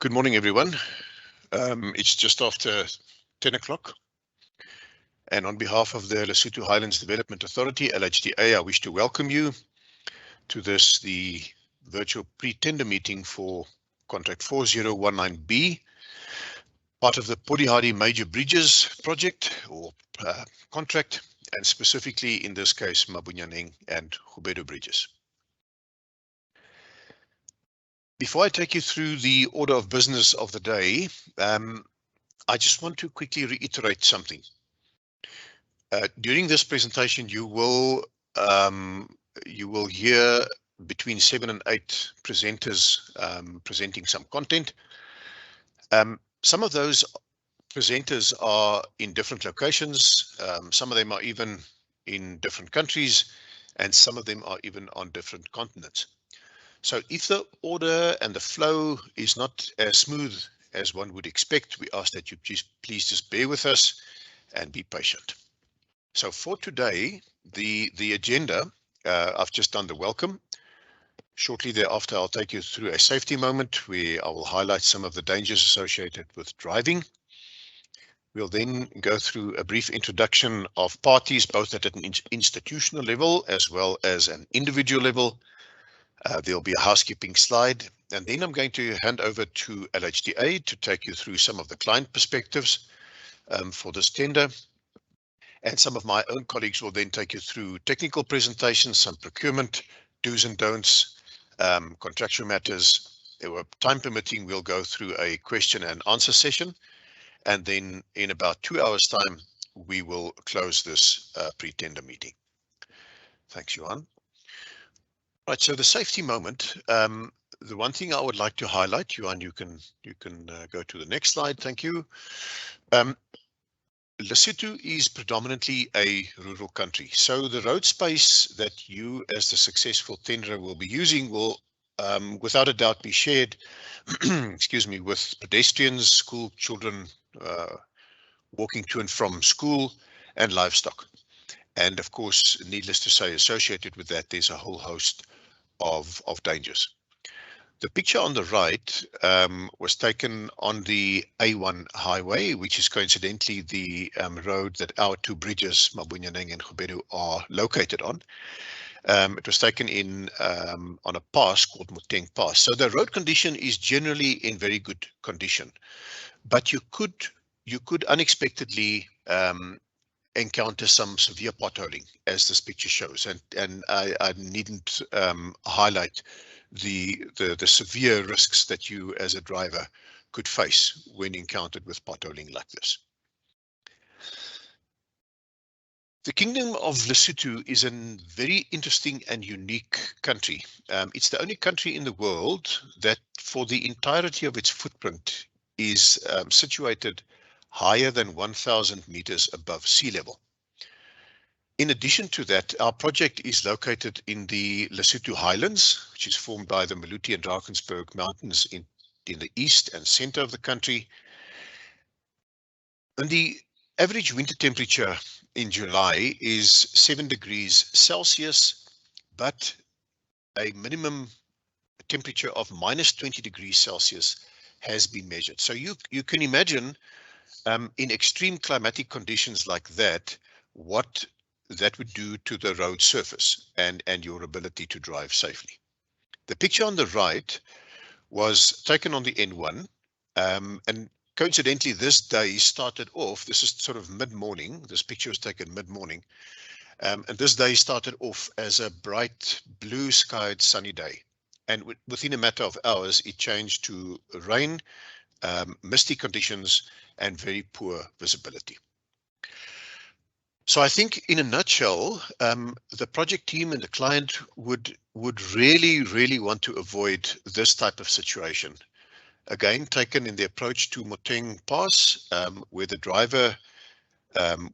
Good morning, everyone. It's just after 10 o'clock. And on behalf of the Lesotho Highlands Development Authority, LHDA, I wish to welcome you to this, the virtual pre-tender meeting for Contract 4019B, part of the Podihadi Major Bridges project or contract, and specifically in this case, Mabunyaneng and Hubedu Bridges. Before I take you through the order of business of the day, I just want to quickly reiterate something. During this presentation, you will hear between 7 and 8 presenters presenting some content. Some of those presenters are in different locations. Some of them are even in different countries, and some of them are even on different continents. So if the order and the flow is not as smooth as one would expect, we ask that you please just bear with us and be patient. So for today, the agenda, I've just done the welcome. Shortly thereafter, I'll take you through a safety moment where I will highlight some of the dangers associated with driving. We'll then go through a brief introduction of parties, both at an institutional level as well as an individual level. There'll be a housekeeping slide, and then I'm going to hand over to LHDA to take you through some of the client perspectives for this tender. And some of my own colleagues will then take you through technical presentations, some procurement, do's and don'ts, contractual matters. Time permitting, we'll go through a question and answer session. And then in about 2 hours' time, we will close this pre-tender meeting. Thanks, Johan. Right, so the safety moment. The one thing I would like to highlight, Johan, you can go to the next slide. Thank you. Lesotho is predominantly a rural country, so the road space that you as the successful tenderer will be using will without a doubt be shared excuse me, with pedestrians, school children walking to and from school, and livestock. And of course, needless to say, associated with that, there's a whole host of dangers. The picture on the right was taken on the A1 highway, which is coincidentally the road that our two bridges, Mabunyaneng and Hubedu, are located on. It was taken in on a pass called Moteng Pass. So the road condition is generally in very good condition, but you could unexpectedly encounter some severe potholing, as this picture shows, and I needn't highlight the severe risks that you as a driver could face when encountered with potholing like this. The Kingdom of Lesotho is a very interesting and unique country. It's the only country in the world that for the entirety of its footprint is situated higher than 1,000 meters above sea level. In addition to that, our project is located in the Lesotho Highlands, which is formed by the Lhta and Drakensberg Mountains in the east and center of the country. And the average winter temperature in July is 7 degrees Celsius, but a minimum temperature of minus 20 degrees Celsius has been measured. So you can imagine in extreme climatic conditions like that, what that would do to the road surface and your ability to drive safely. The picture on the right was taken on the N1, and coincidentally this day started off, this is sort of mid-morning, this picture was taken mid-morning, and this day started off as a bright blue skied sunny day, and within a matter of hours it changed to rain, misty conditions, and very poor visibility. So I think in a nutshell, the project team and the client would really want to avoid this type of situation. Again, taken in the approach to Moteng Pass, where the driver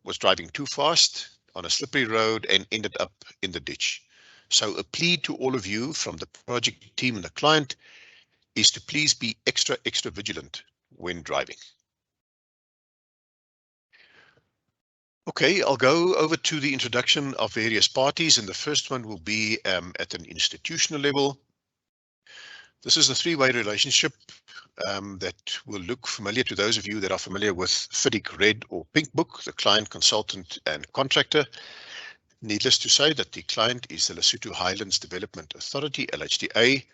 was driving too fast on a slippery road and ended up in the ditch. So a plea to all of you from the project team and the client is to please be extra vigilant when driving. Okay, I'll go over to the introduction of various parties, and the first one will be at an institutional level. This is the three-way relationship that will look familiar to those of you that are familiar with FIDIC Red or Pink Book, the client, consultant, and contractor. Needless to say that the client is the Lesotho Highlands Development Authority, LHDA.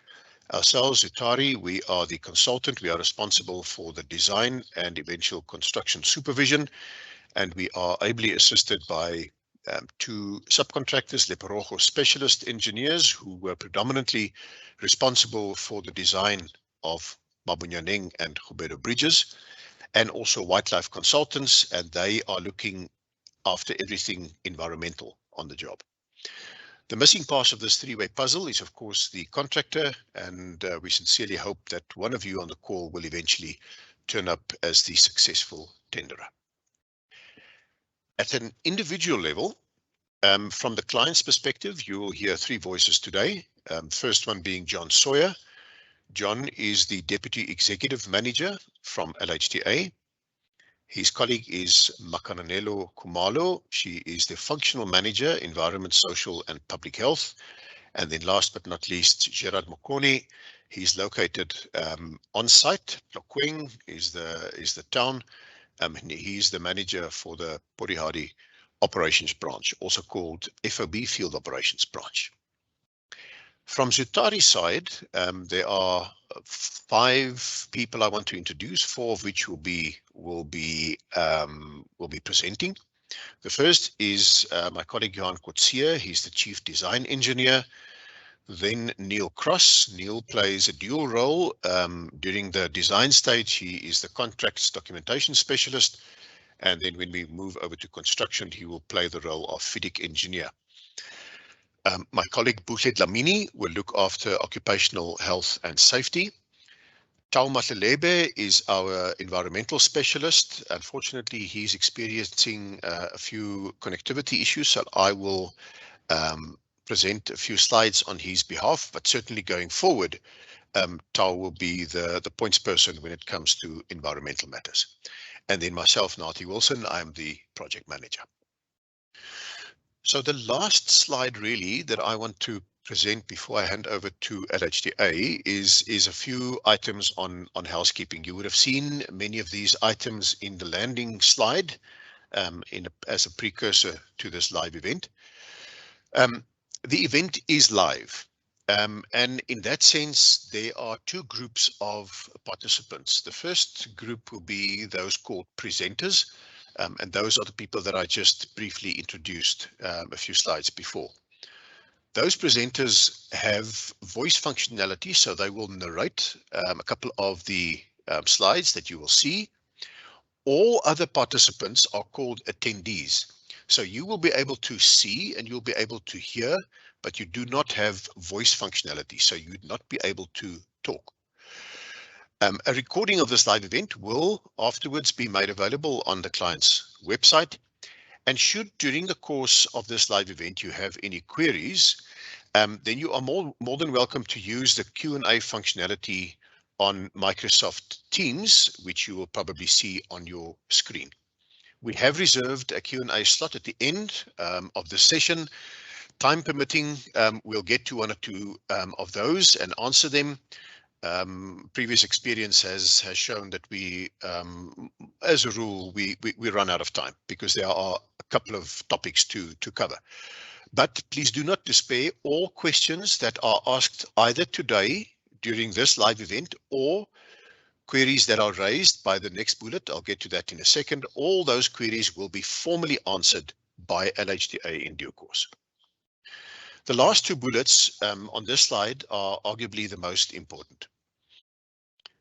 Ourselves, Zutari, we are the consultant. We are responsible for the design and eventual construction supervision, and we are ably assisted by two subcontractors, Leparogo specialist engineers, who were predominantly responsible for the design of Mabunyaneng and Khubedu bridges, and also wildlife consultants, and they are looking after everything environmental on the job. The missing part of this three-way puzzle is, of course, the contractor, and we sincerely hope that one of you on the call will eventually turn up as the successful tenderer. At an individual level, from the client's perspective, you will hear three voices today. First one being John Sawyer. John is the Deputy Executive Manager from LHDA. His colleague is Makananelo Kumalo. She is the Functional Manager, Environment, Social and Public Health. And then last but not least, Gerard Mokoni. He's located on site. Plokweng is the town. He's the manager for the Porihadi Operations Branch, also called FOB Field Operations Branch. From Zutari's side, there are 5 people I want to introduce, 4 of which will be presenting. The first is my colleague Johan Kotzier. He's the Chief Design Engineer. Then Neil Cross. Neil plays a dual role. During the design stage, he is the contracts documentation specialist. And then when we move over to construction, he will play the role of FIDIC engineer. My colleague Buhle Dlamini will look after occupational health and safety. Tau Matlelebe is our environmental specialist. Unfortunately, he's experiencing a few connectivity issues, so I will present a few slides on his behalf, but certainly going forward, Tau will be the points person when it comes to environmental matters. And then myself, Nathi Wilson, I'm the project manager. So the last slide really that I want to present before I hand over to LHDA is a few items on housekeeping. You would have seen many of these items in the landing slide as a precursor to this live event. The event is live. And in that sense, there are 2 groups of participants. The first group will be those called presenters. And those are the people that I just briefly introduced a few slides before. Those presenters have voice functionality, so they will narrate a couple of the slides that you will see. All other participants are called attendees. So you will be able to see and you'll be able to hear, but you do not have voice functionality, so you'd not be able to talk. A recording of this live event will afterwards be made available on the client's website. And should during the course of this live event you have any queries, then you are more than welcome to use the Q&A functionality on Microsoft Teams, which you will probably see on your screen. We have reserved a Q&A slot at the end of the session. Time permitting, we'll get to 1 or 2 of those and answer them. Previous experience has shown that we, as a rule, we run out of time because there are a couple of topics to cover. But please do not despair. All questions that are asked either today during this live event or queries that are raised by the next bullet, I'll get to that in a second, all those queries will be formally answered by LHDA in due course. The last 2 bullets on this slide are arguably the most important.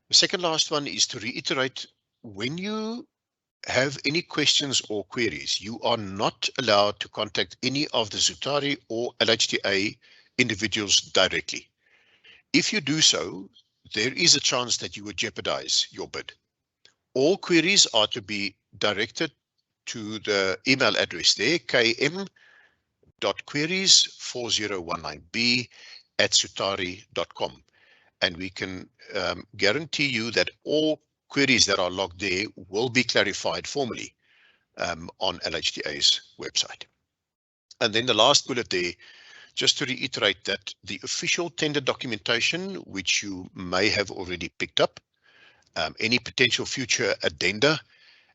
The second last one is to reiterate, when you have any questions or queries, you are not allowed to contact any of the Zutari or LHDA individuals directly. If you do so, there is a chance that you would jeopardize your bid. All queries are to be directed to the email address there, km.queries4019b@zutari.com. And we can guarantee you that all queries that are logged there will be clarified formally on LHDA's website. And then the last bullet there Just to reiterate that the official tender documentation, which you may have already picked up, any potential future addenda,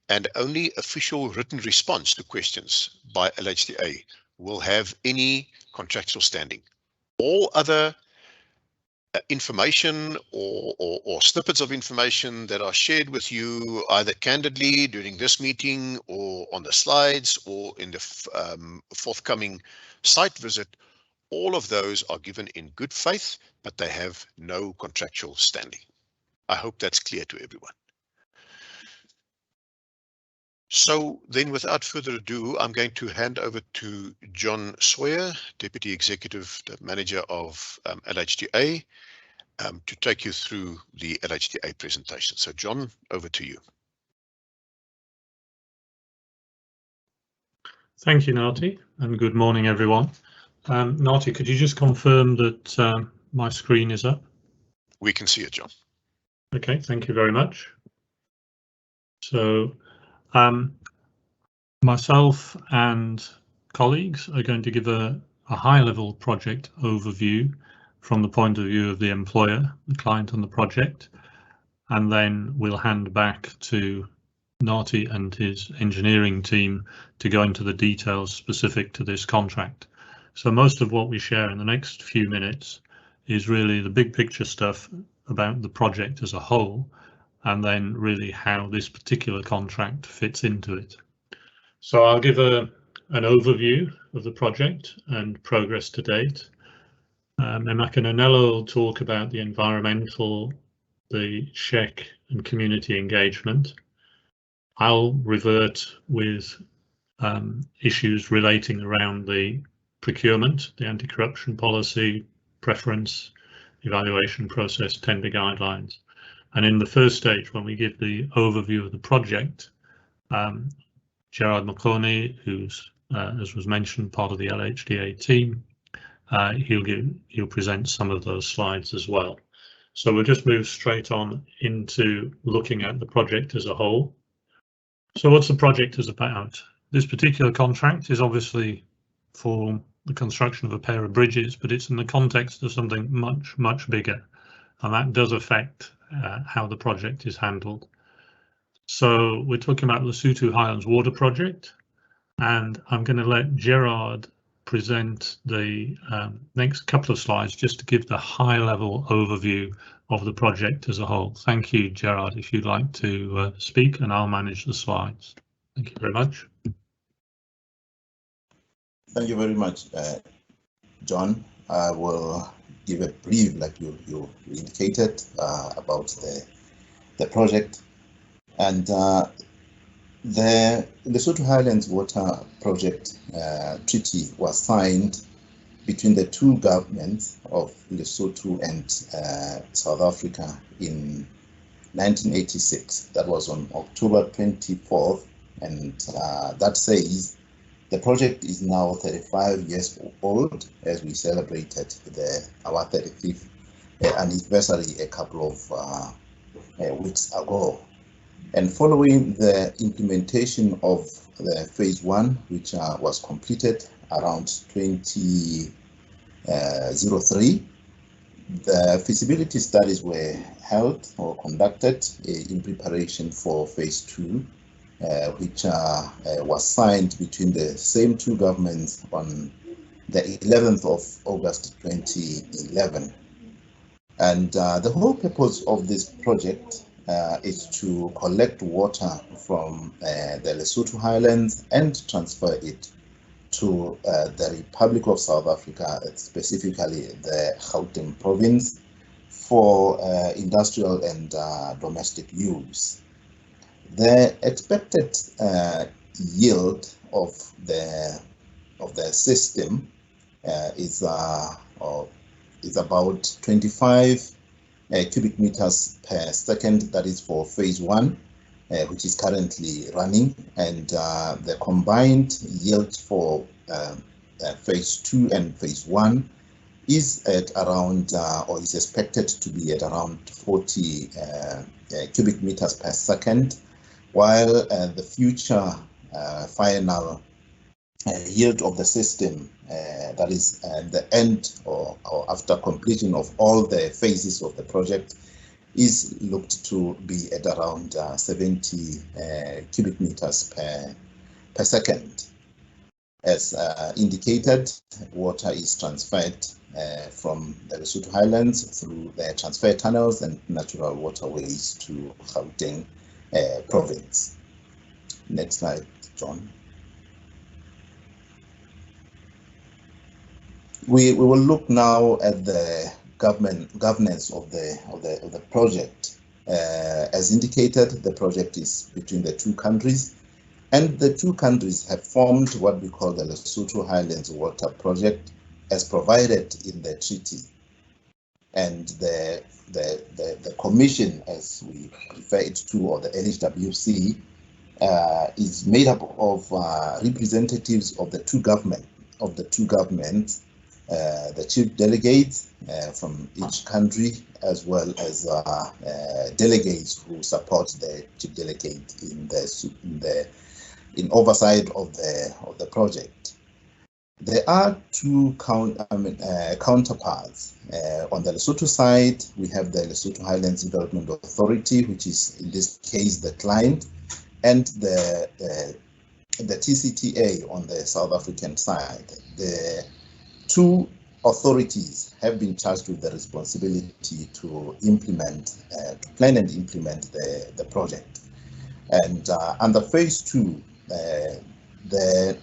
and only official written response to questions by LHDA will have any contractual standing. All other information or snippets of information that are shared with you either candidly during this meeting or on the slides or in the forthcoming site visit, all of those are given in good faith, but they have no contractual standing. I hope that's clear to everyone. So then, without further ado, I'm going to hand over to John Sawyer, Deputy Executive Manager of LHDA, to take you through the LHDA presentation. So John, over to you. Thank you, Lhta, and good morning, everyone. Lhta, could you just confirm that my screen is up? We can see it, John. Okay, thank you very much. So myself and colleagues are going to give a high-level project overview from the point of view of the employer, the client on the project, and then we'll hand back to Lhta and his engineering team to go into the details specific to this contract. So most of what we share in the next few minutes is really the big picture stuff about the project as a whole, and then really how this particular contract fits into it. So I'll give an overview of the project and progress to date. Emakananello will talk about the environmental, the SHEC and community engagement. I'll revert with issues relating around the procurement, the anti-corruption policy, preference, evaluation process, tender guidelines. And in the first stage, when we give the overview of the project, Gerard Makoni, who's, as was mentioned, part of the LHDA team, he'll present some of those slides as well. So we'll just move straight on into looking at the project as a whole. So what's the project is about? This particular contract is obviously for the construction of a pair of bridges, but it's in the context of something much, much bigger, and that does affect how the project is handled. So we're talking about Lesotho Highlands Water Project, and I'm going to let Gerard present the next couple of slides just to give the high-level overview of the project as a whole. Thank you, Gerard, if you'd like to speak, and I'll manage the slides. Thank you very much. Thank you very much, John. I will give a brief, like you indicated, about the project. And the Lesotho Highlands Water Project treaty was signed between the two governments of Lesotho and South Africa in 1986. That was on October 24th, and that says the project is now 35 years old, as we celebrated our 35th anniversary a couple of weeks ago. And following the implementation of the phase 1, which was completed around 2003, the feasibility studies were held or conducted in preparation for phase 2, which was signed between the same two governments on the 11th of August 2011. And the whole purpose of this project is to collect water from the Lesotho Highlands and transfer it to the Republic of South Africa, specifically the Gauteng province, for industrial and domestic use. The expected yield of the system is about 25 cubic meters per second. That is for phase 1, which is currently running, and the combined yield for phase 2 and phase 1 is at around, or is expected to be at around 40 cubic meters per second, while the future final yield of the system, that is the end or after completion of all the phases of the project, is looked to be at around 70 cubic meters per second. As indicated, water is transferred from the Lesotho Highlands through the transfer tunnels and natural waterways to Gauteng province. Next slide, John. We will look now at the governance of the project. As indicated, the project is between the two countries, and the two countries have formed what we call the Lesotho Highlands Water Project as provided in the treaty. And the commission, as we refer it to, or the LHWC, is made up of representatives of the two governments, the chief delegates from each country, as well as delegates who support the chief delegate in oversight of the project. There are two counterparts. On the Lesotho side, we have the Lesotho Highlands Development Authority, which is in this case the client, and the TCTA on the South African side. The two authorities have been charged with the responsibility to implement, to plan and implement the project. And under phase 2, the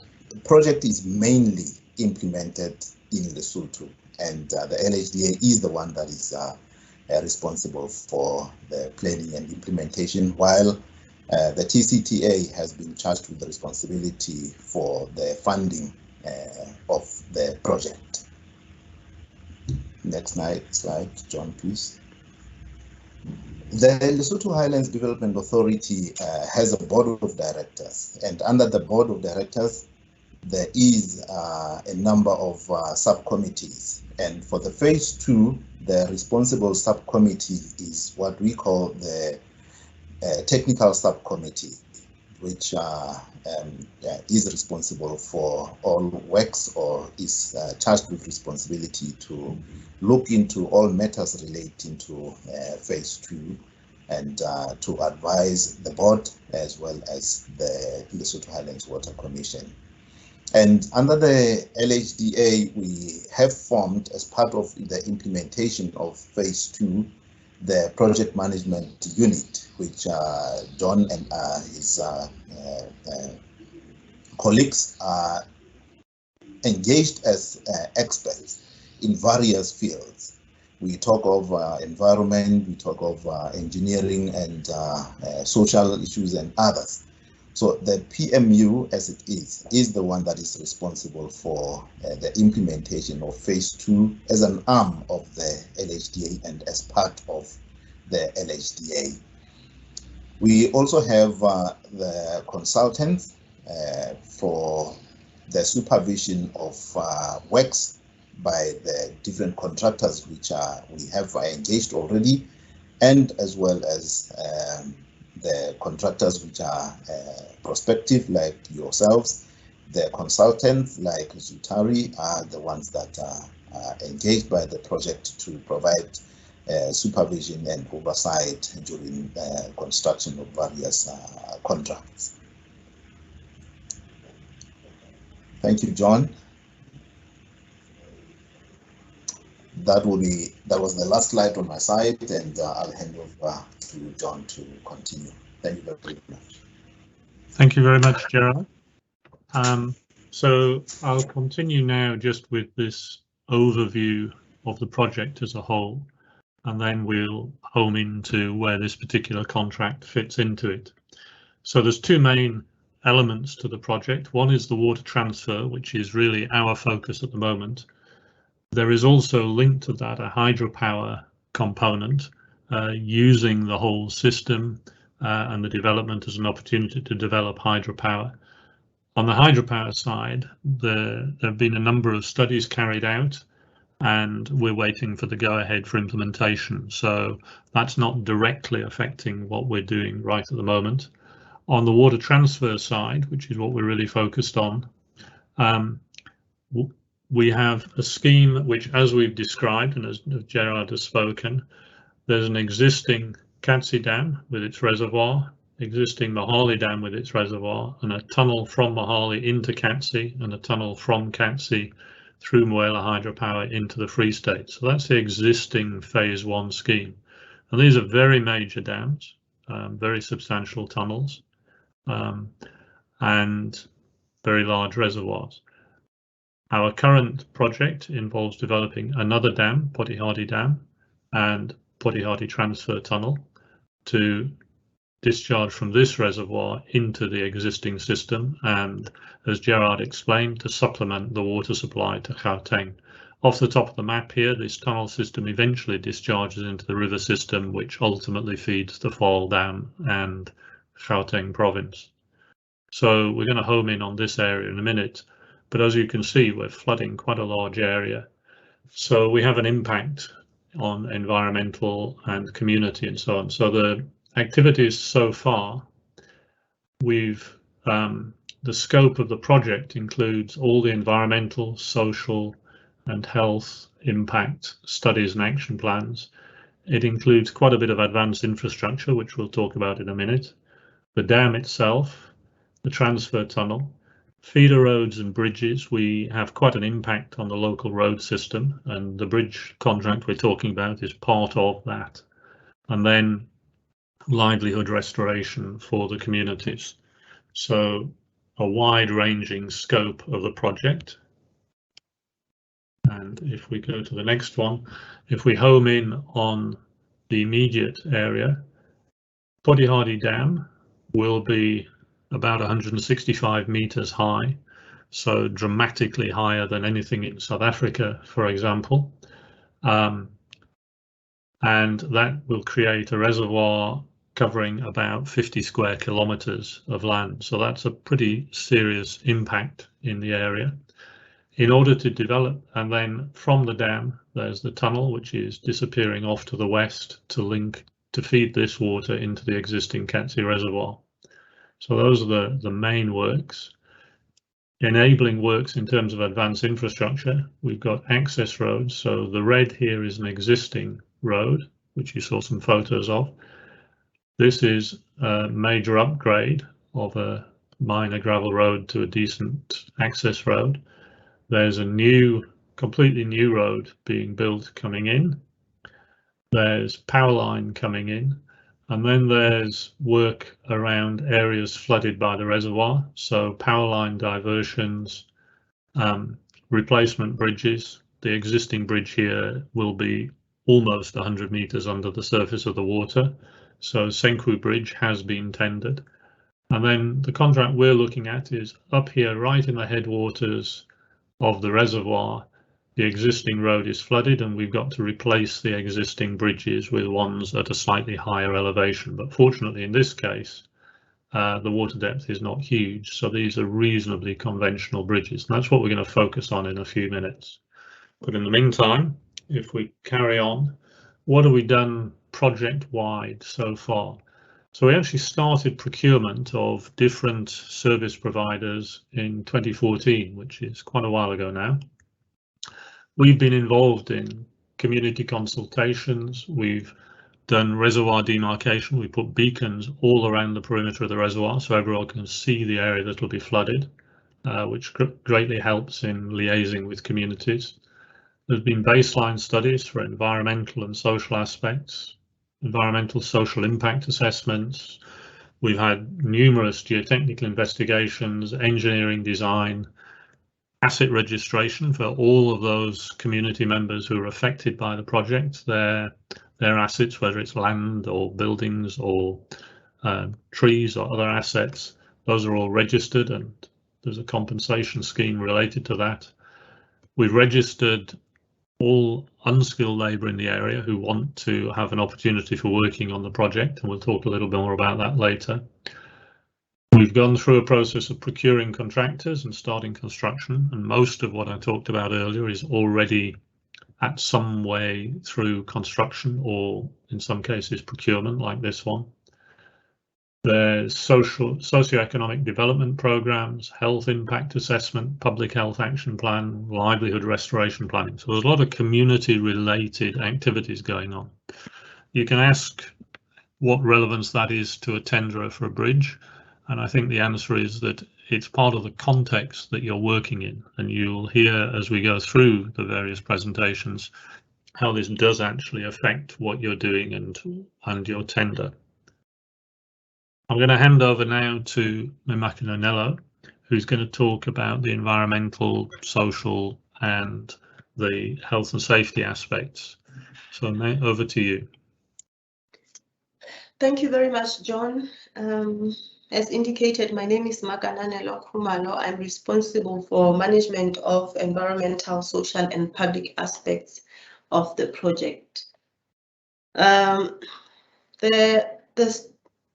project is mainly implemented in Lesotho, and the LHDA is the one that is responsible for the planning and implementation, while the TCTA has been charged with the responsibility for the funding of the project. Next slide, John, please. The Lesotho Highlands Development Authority has a board of directors, and under the board of directors, there is a number of subcommittees. And for the phase 2, the responsible subcommittee is what we call the technical subcommittee, which is responsible for all works, or is charged with responsibility to look into all matters relating to phase 2 and to advise the board as well as the Lesotho Highlands Water Commission. And under the LHDA, we have formed, as part of the implementation of phase 2, the project management unit, which John and his colleagues are engaged as experts in various fields. We talk of environment, we talk of engineering and social issues and others. So the PMU, as it is the one that is responsible for the implementation of phase 2 as an arm of the LHDA and as part of the LHDA. We also have the consultants for the supervision of works by the different contractors which we have engaged already, and as well as the contractors which are prospective, like yourselves. The consultants like Zutari are the ones that are engaged by the project to provide supervision and oversight during the construction of various contracts. Thank you, John. That was the last slide on my side, and I'll hand over to John to continue. Thank you very much. Thank you very much, Gerald. So I'll continue now just with this overview of the project as a whole, and then we'll home into where this particular contract fits into it. So there's two main elements to the project. One is the water transfer, which is really our focus at the moment. There is also linked to that a hydropower component, using the whole system and the development as an opportunity to develop hydropower. On the hydropower side, there have been a number of studies carried out, and we're waiting for the go-ahead for implementation. So that's not directly affecting what we're doing right at the moment. On the water transfer side, which is what we're really focused on, We have a scheme which, as we've described and as Gerard has spoken, there's an existing Catsi Dam with its reservoir, existing Mohali Dam with its reservoir, and a tunnel from Mohali into Catsi, and a tunnel from Catsi through Mwela hydropower into the Free State. So that's the existing phase 1 scheme. And these are very major dams, very substantial tunnels, and very large reservoirs. Our current project involves developing another dam, Potihadi Dam, and Potihadi Transfer Tunnel to discharge from this reservoir into the existing system, and, as Gerard explained, to supplement the water supply to Gauteng. Off the top of the map here, this tunnel system eventually discharges into the river system, which ultimately feeds the Fall Dam and Gauteng province. So we're going to home in on this area in a minute, but as you can see, we're flooding quite a large area. So we have an impact on environmental and community and so on. So the activities so far, the scope of the project includes all the environmental, social and health impact studies and action plans. It includes quite a bit of advanced infrastructure, which we'll talk about in a minute, the dam itself, the transfer tunnel, feeder roads and bridges. We have quite an impact on the local road system, and the bridge contract we're talking about is part of that. And then livelihood restoration for the communities. So a wide-ranging scope of the project. And if we go to the next one, if we home in on the immediate area, Potihadi Dam will be about 165 meters high, so dramatically higher than anything in South Africa, for example. And that will create a reservoir covering about 50 square kilometers of land. So that's a pretty serious impact in the area. In order to develop, and then from the dam, there's the tunnel, which is disappearing off to the west to feed this water into the existing Catsi reservoir. So those are the main works. Enabling works in terms of advanced infrastructure, we've got access roads. So the red here is an existing road, which you saw some photos of. This is a major upgrade of a minor gravel road to a decent access road. There's a completely new road being built coming in. There's power line coming in. And then there's work around areas flooded by the reservoir. So power line diversions, replacement bridges. The existing bridge here will be almost 100 meters under the surface of the water. So Senku Bridge has been tendered. And then the contract we're looking at is up here, right in the headwaters of the reservoir. The existing road is flooded and we've got to replace the existing bridges with ones at a slightly higher elevation. But fortunately, in this case, the water depth is not huge. So these are reasonably conventional bridges. And that's what we're going to focus on in a few minutes. But in the meantime, if we carry on, what have we done project-wide so far? So we actually started procurement of different service providers in 2014, which is quite a while ago now. We've been involved in community consultations. We've done reservoir demarcation. We put beacons all around the perimeter of the reservoir so everyone can see the area that will be flooded, which greatly helps in liaising with communities. There's been baseline studies for environmental and social aspects, environmental social impact assessments. We've had numerous geotechnical investigations, engineering design, asset registration for all of those community members who are affected by the project. Their assets, whether it's land or buildings or trees or other assets, those are all registered and there's a compensation scheme related to that. We've registered all unskilled labour in the area who want to have an opportunity for working on the project, and we'll talk a little bit more about that later. We've gone through a process of procuring contractors and starting construction, and most of what I talked about earlier is already at some way through construction or in some cases procurement like this one. There's socioeconomic development programs, health impact assessment, public health action plan, livelihood restoration planning. So there's a lot of community related activities going on. You can ask what relevance that is to a tenderer for a bridge. And I think the answer is that it's part of the context that you're working in. And you'll hear as we go through the various presentations how this does actually affect what you're doing and your tender. I'm going to hand over now to Mimakino Nello, who's going to talk about the environmental, social, and the health and safety aspects. So over to you. Thank you very much, John. As indicated, my name is Makananelo Khumalo. I'm responsible for management of environmental, social, and public aspects of the project.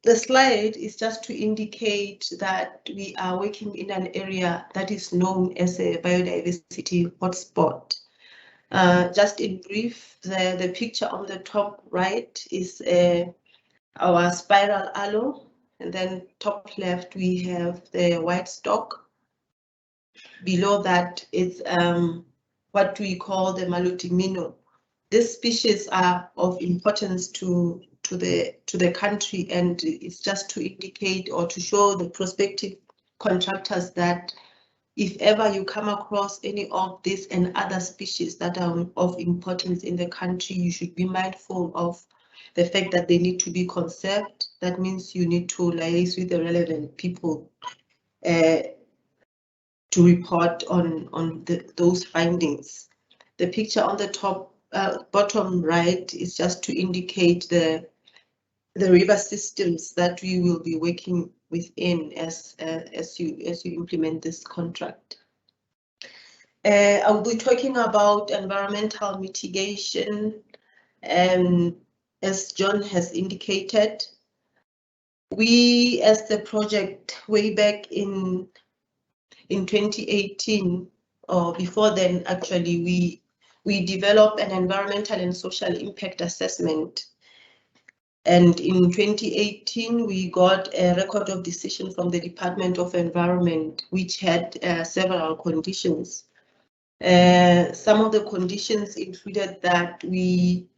The slide is just to indicate that we are working in an area that is known as a biodiversity hotspot. Just in brief, the picture on the top right is our spiral aloe, and then top left we have the white stock. Below that is what we call the Malutimino. These species are of importance to the country, and it's just to indicate or to show the prospective contractors that if ever you come across any of these and other species that are of importance in the country, you should be mindful of the fact that they need to be conserved. That means you need to liaise with the relevant people to report on those findings. The picture on the top bottom right is just to indicate the river systems that we will be working within as you implement this contract. I'll be talking about environmental mitigation, and as John has indicated, we as the project way back in 2018, or before then actually, we developed an environmental and social impact assessment. And in 2018, we got a record of decision from the Department of Environment, which had several conditions. Some of the conditions included that we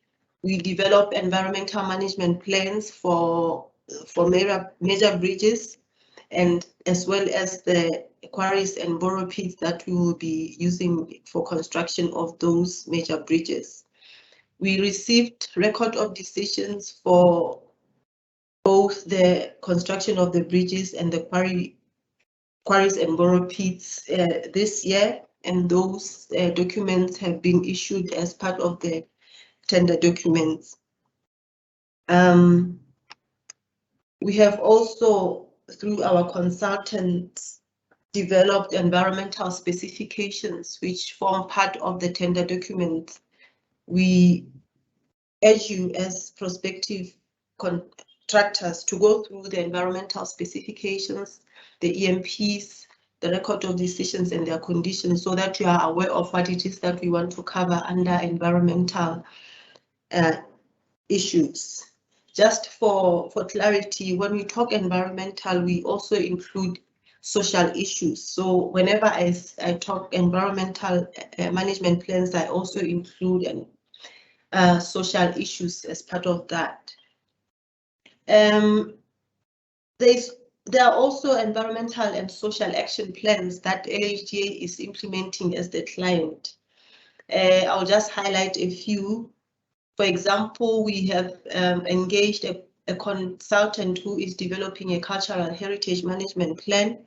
develop environmental management plans for major bridges, and as well as the quarries and borrow pits that we will be using for construction of those major bridges. We received record of decisions for both the construction of the bridges and the quarries and borrow pits this year, and those documents have been issued as part of the tender documents. We have also, through our consultants, developed environmental specifications which form part of the tender documents. We urge you as prospective contractors to go through the environmental specifications, the EMPs, the record of decisions and their conditions, so that you are aware of what it is that we want to cover under environmental issues. Just for clarity, when we talk environmental, we also include social issues. So whenever I talk environmental management plans, I also include social issues as part of that. There are also environmental and social action plans that LHDA is implementing as the client. I'll just highlight a few. For example, we have engaged a consultant who is developing a cultural heritage management plan,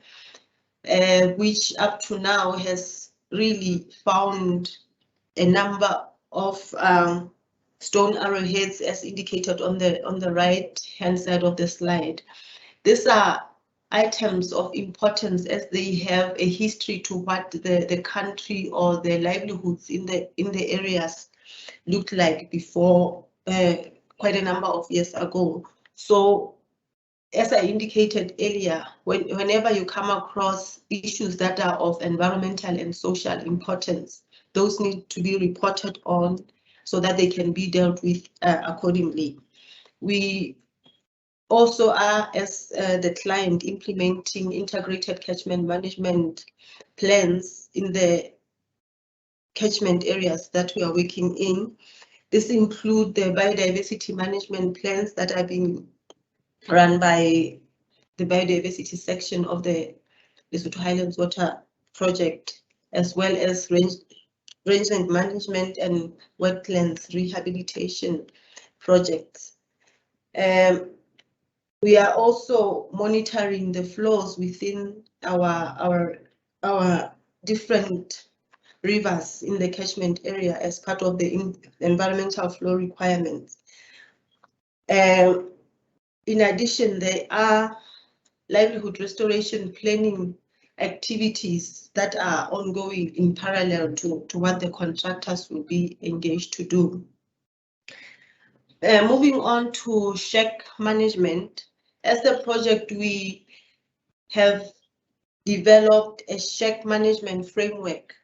which up to now has really found a number of stone arrowheads as indicated on the right hand side of the slide. These are items of importance as they have a history to what the country or the livelihoods in the areas looked like before, quite a number of years ago. So as I indicated earlier, whenever you come across issues that are of environmental and social importance, those need to be reported on so that they can be dealt with accordingly. We also are, as the client, implementing integrated catchment management plans in the catchment areas that we are working in. This includes the biodiversity management plans that are being run by the biodiversity section of the Lesotho Highlands Water Project, as well as rangeland management and wetlands rehabilitation projects. We are also monitoring the flows within our different rivers in the catchment area as part of the environmental flow requirements. In addition, there are livelihood restoration planning activities that are ongoing in parallel to what the contractors will be engaged to do. Moving on to SHEC management. As a project, we have developed a SHEC management framework,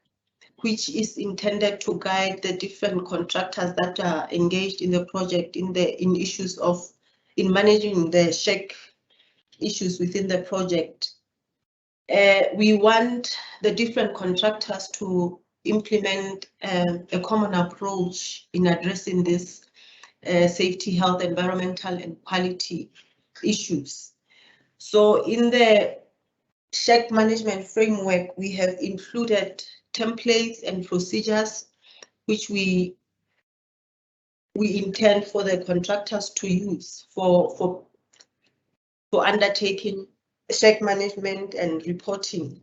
which is intended to guide the different contractors that are engaged in the project in managing the SHEC issues within the project. We want the different contractors to implement a common approach in addressing this safety, health, environmental, and quality issues. So in the SHEC management framework, we have included templates and procedures which we intend for the contractors to use for undertaking SHEC management and reporting.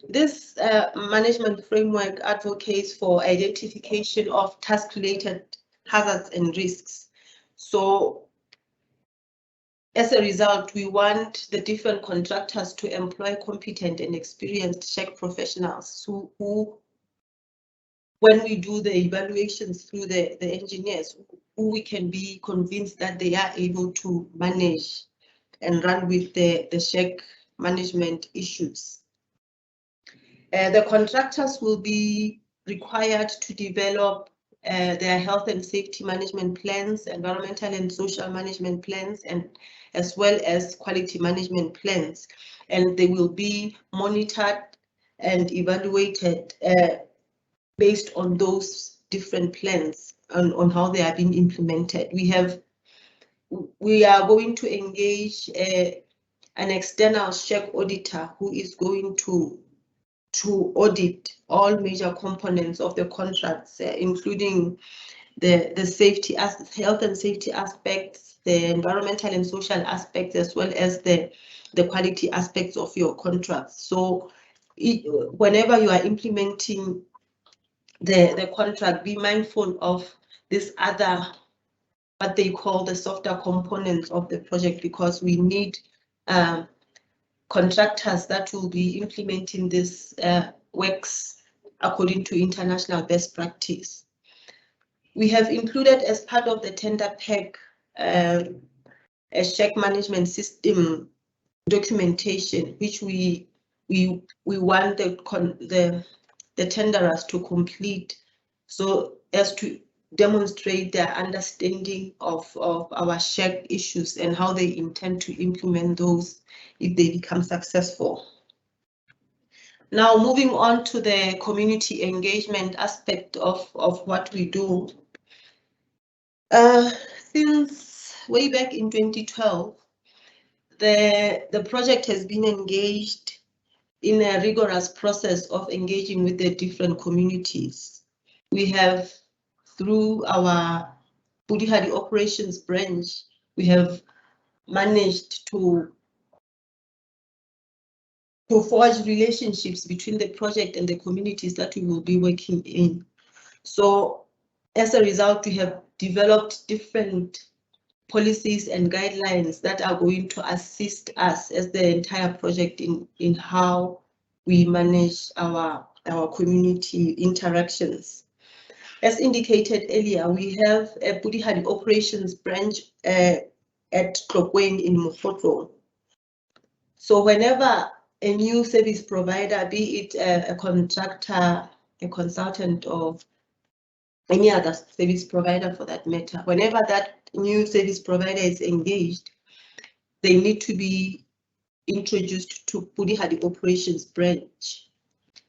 This management framework advocates for identification of task-related hazards and risks. So as a result, we want the different contractors to employ competent and experienced SHEC professionals who, when we do the evaluations through the engineers, who we can be convinced that they are able to manage and run with the SHEC management issues. The contractors will be required to develop their health and safety management plans, environmental and social management plans, and as well as quality management plans. And they will be monitored and evaluated based on those different plans on how they are being implemented. We are going to engage an external SHEC auditor who is going to audit all major components of the contracts, including the safety, health and safety aspects, the environmental and social aspects, as well as the quality aspects of your contracts. So whenever you are implementing the contract, be mindful of this other, what they call the softer components of the project, because we need contractors that will be implementing this works according to international best practice. We have included as part of the tender pack a SHEC management system documentation, which we want the tenderers to complete, so as to demonstrate their understanding of our SHEC issues and how they intend to implement those if they become successful. Now, moving on to the community engagement aspect of what we do. Since way back in 2012, the project has been engaged in a rigorous process of engaging with the different communities. We have, through our Budihadi operations branch, we have managed to forge relationships between the project and the communities that we will be working in. So as a result, we have developed different policies and guidelines that are going to assist us as the entire project in how we manage our community interactions. As indicated earlier, we have a Budihadi operations branch at Tlokweni in Mofokeng. So whenever a new service provider, be it a contractor, a consultant, or any other service provider for that matter. Whenever that new service provider is engaged, they need to be introduced to Pudihadi operations branch,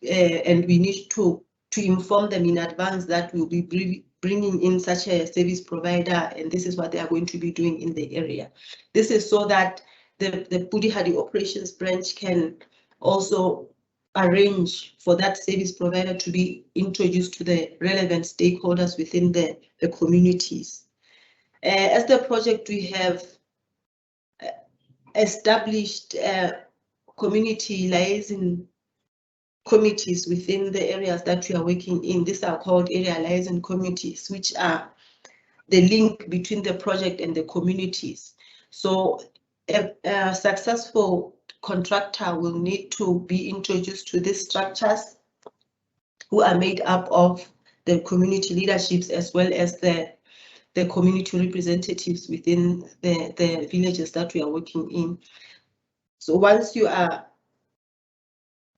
and we need to inform them in advance that we'll be bringing in such a service provider, and this is what they are going to be doing in the area. This is so that the Pudihadi operations branch can also arrange for that service provider to be introduced to the relevant stakeholders within the communities. As the project, we have established community liaison committees within the areas that we are working in. These are called area liaison committees, which are the link between the project and the communities. So a successful contractor will need to be introduced to these structures, who are made up of the community leaderships as well as the community representatives within the villages that we are working in. So once you are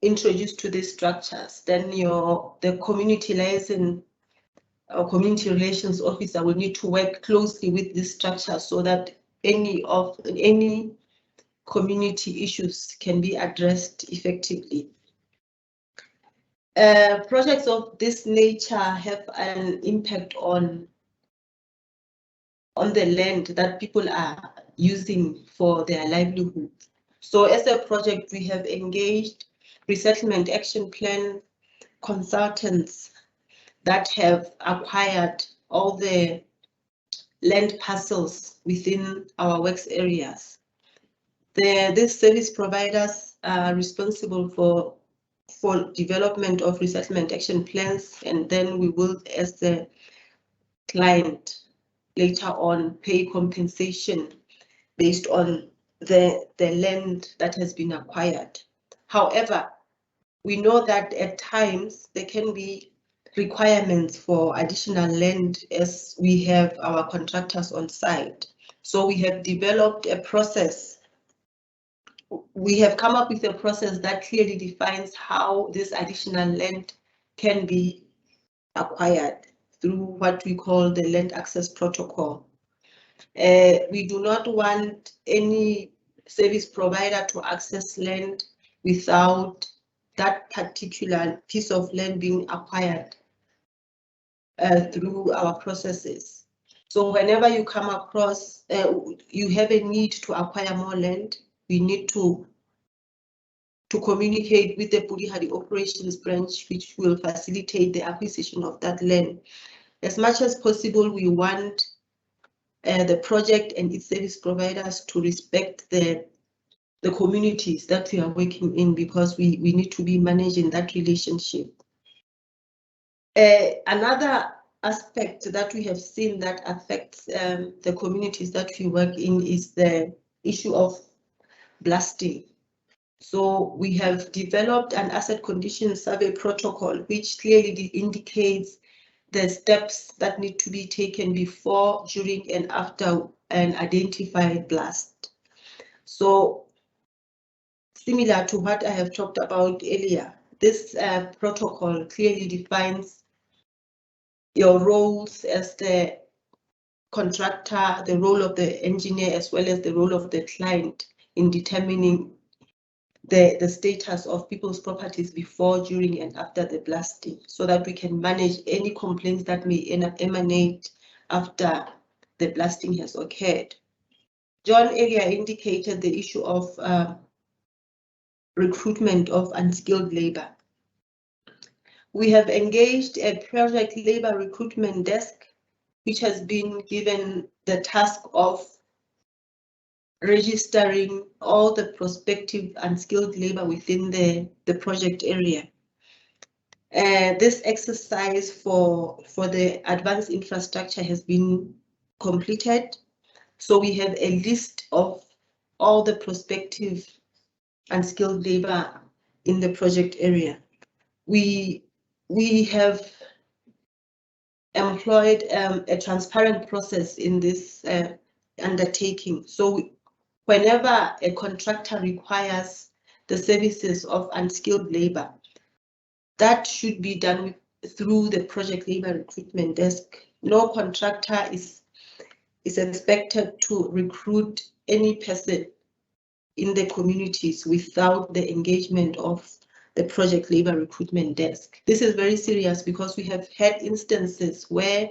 introduced to these structures, then the community liaison or community relations officer will need to work closely with these structures so that any community issues can be addressed effectively. Projects of this nature have an impact on the land that people are using for their livelihood. So as a project, we have engaged resettlement action plan consultants that have acquired all the land parcels within our works areas. These service providers are responsible for development of resettlement action plans, and then we will, as the client, later on pay compensation based on the land that has been acquired. However, we know that at times there can be requirements for additional land as we have our contractors on site. So we have developed a process. We have come up with a process that clearly defines how this additional land can be acquired through what we call the land access protocol. We do not want any service provider to access land without that particular piece of land being acquired through our processes. So whenever you come across, you have a need to acquire more land, we need to communicate with the Pudihadi operations branch, which will facilitate the acquisition of that land. As much as possible, we want the project and its service providers to respect the communities that we are working in, because we need to be managing that relationship. Another aspect that we have seen that affects the communities that we work in is the issue of blasting. So we have developed an asset condition survey protocol, which clearly indicates the steps that need to be taken before, during, and after an identified blast. So similar to what I have talked about earlier, this protocol clearly defines your roles as the contractor, the role of the engineer, as well as the role of the client in determining the status of people's properties before, during, and after the blasting, so that we can manage any complaints that may emanate after the blasting has occurred. John earlier indicated the issue of recruitment of unskilled labor. We have engaged a project labor recruitment desk, which has been given the task of registering all the prospective unskilled labor within the project area. This exercise for the advanced infrastructure has been completed. So we have a list of all the prospective unskilled labor in the project area. We have employed a transparent process in this undertaking. So whenever a contractor requires the services of unskilled labor, that should be done through the project labor recruitment desk. No contractor is expected to recruit any person in the communities without the engagement of the project labor recruitment desk. This is very serious because we have had instances where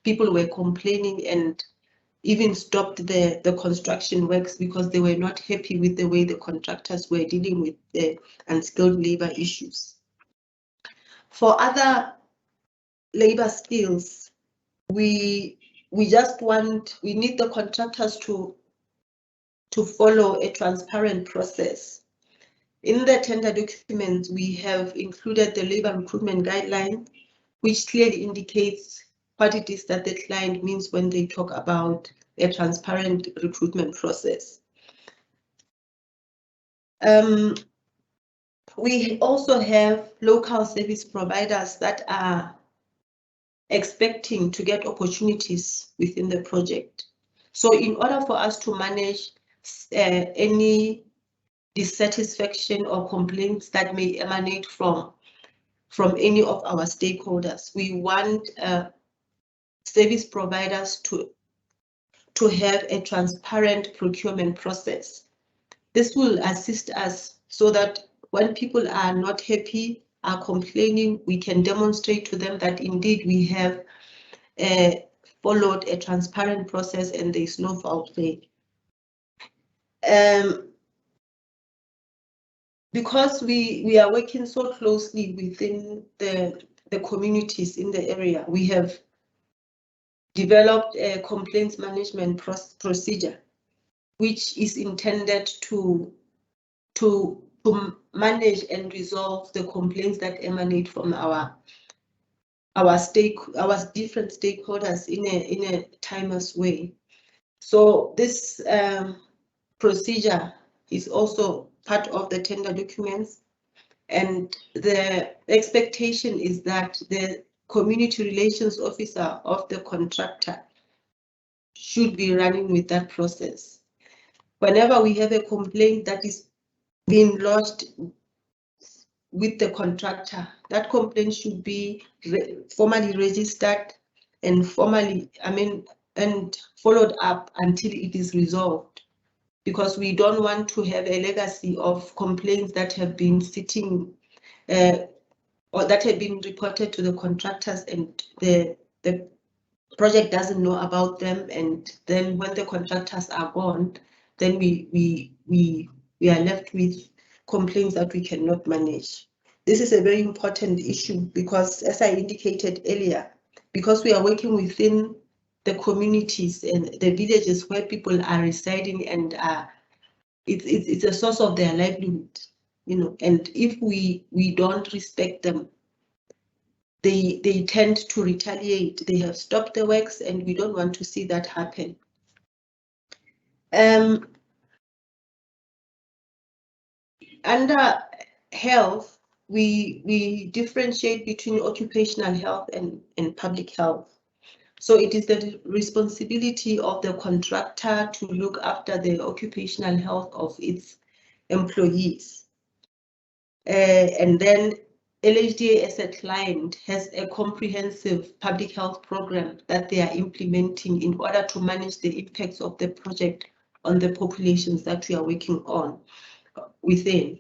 people were complaining and even stopped the construction works because they were not happy with the way the contractors were dealing with the unskilled labor issues. For other labor skills, we need the contractors to follow a transparent process. In the tender documents, we have included the labor recruitment guideline, which clearly indicates what it is that the client means when they talk about a transparent recruitment process. We also have local service providers that are expecting to get opportunities within the project. So in order for us to manage any dissatisfaction or complaints that may emanate from any of our stakeholders, we want service providers to have a transparent procurement process. This will assist us so that when people are not happy, are complaining, we can demonstrate to them that indeed we have followed a transparent process and there is no foul play. Because we are working so closely within the communities in the area, we have developed a complaints management procedure, which is intended to manage and resolve the complaints that emanate from our different stakeholders in a timeless way. So this procedure is also part of the tender documents, and the expectation is that the community relations officer of the contractor should be running with that process. Whenever we have a complaint that is being lodged with the contractor, that complaint should be formally registered and and followed up until it is resolved, because we don't want to have a legacy of complaints that have been sitting or that have been reported to the contractors and the project doesn't know about them, and then when the contractors are gone, then we are left with complaints that we cannot manage. This is a very important issue because, as I indicated earlier, because we are working within the communities and the villages where people are residing, and it's a source of their livelihood, and if we don't respect them, they tend to retaliate. They have stopped the works, and we don't want to see that happen. Under health, we differentiate between occupational health and public health. So it is the responsibility of the contractor to look after the occupational health of its employees. And then LHDA as a client has a comprehensive public health program that they are implementing in order to manage the impacts of the project on the populations that we are working on within.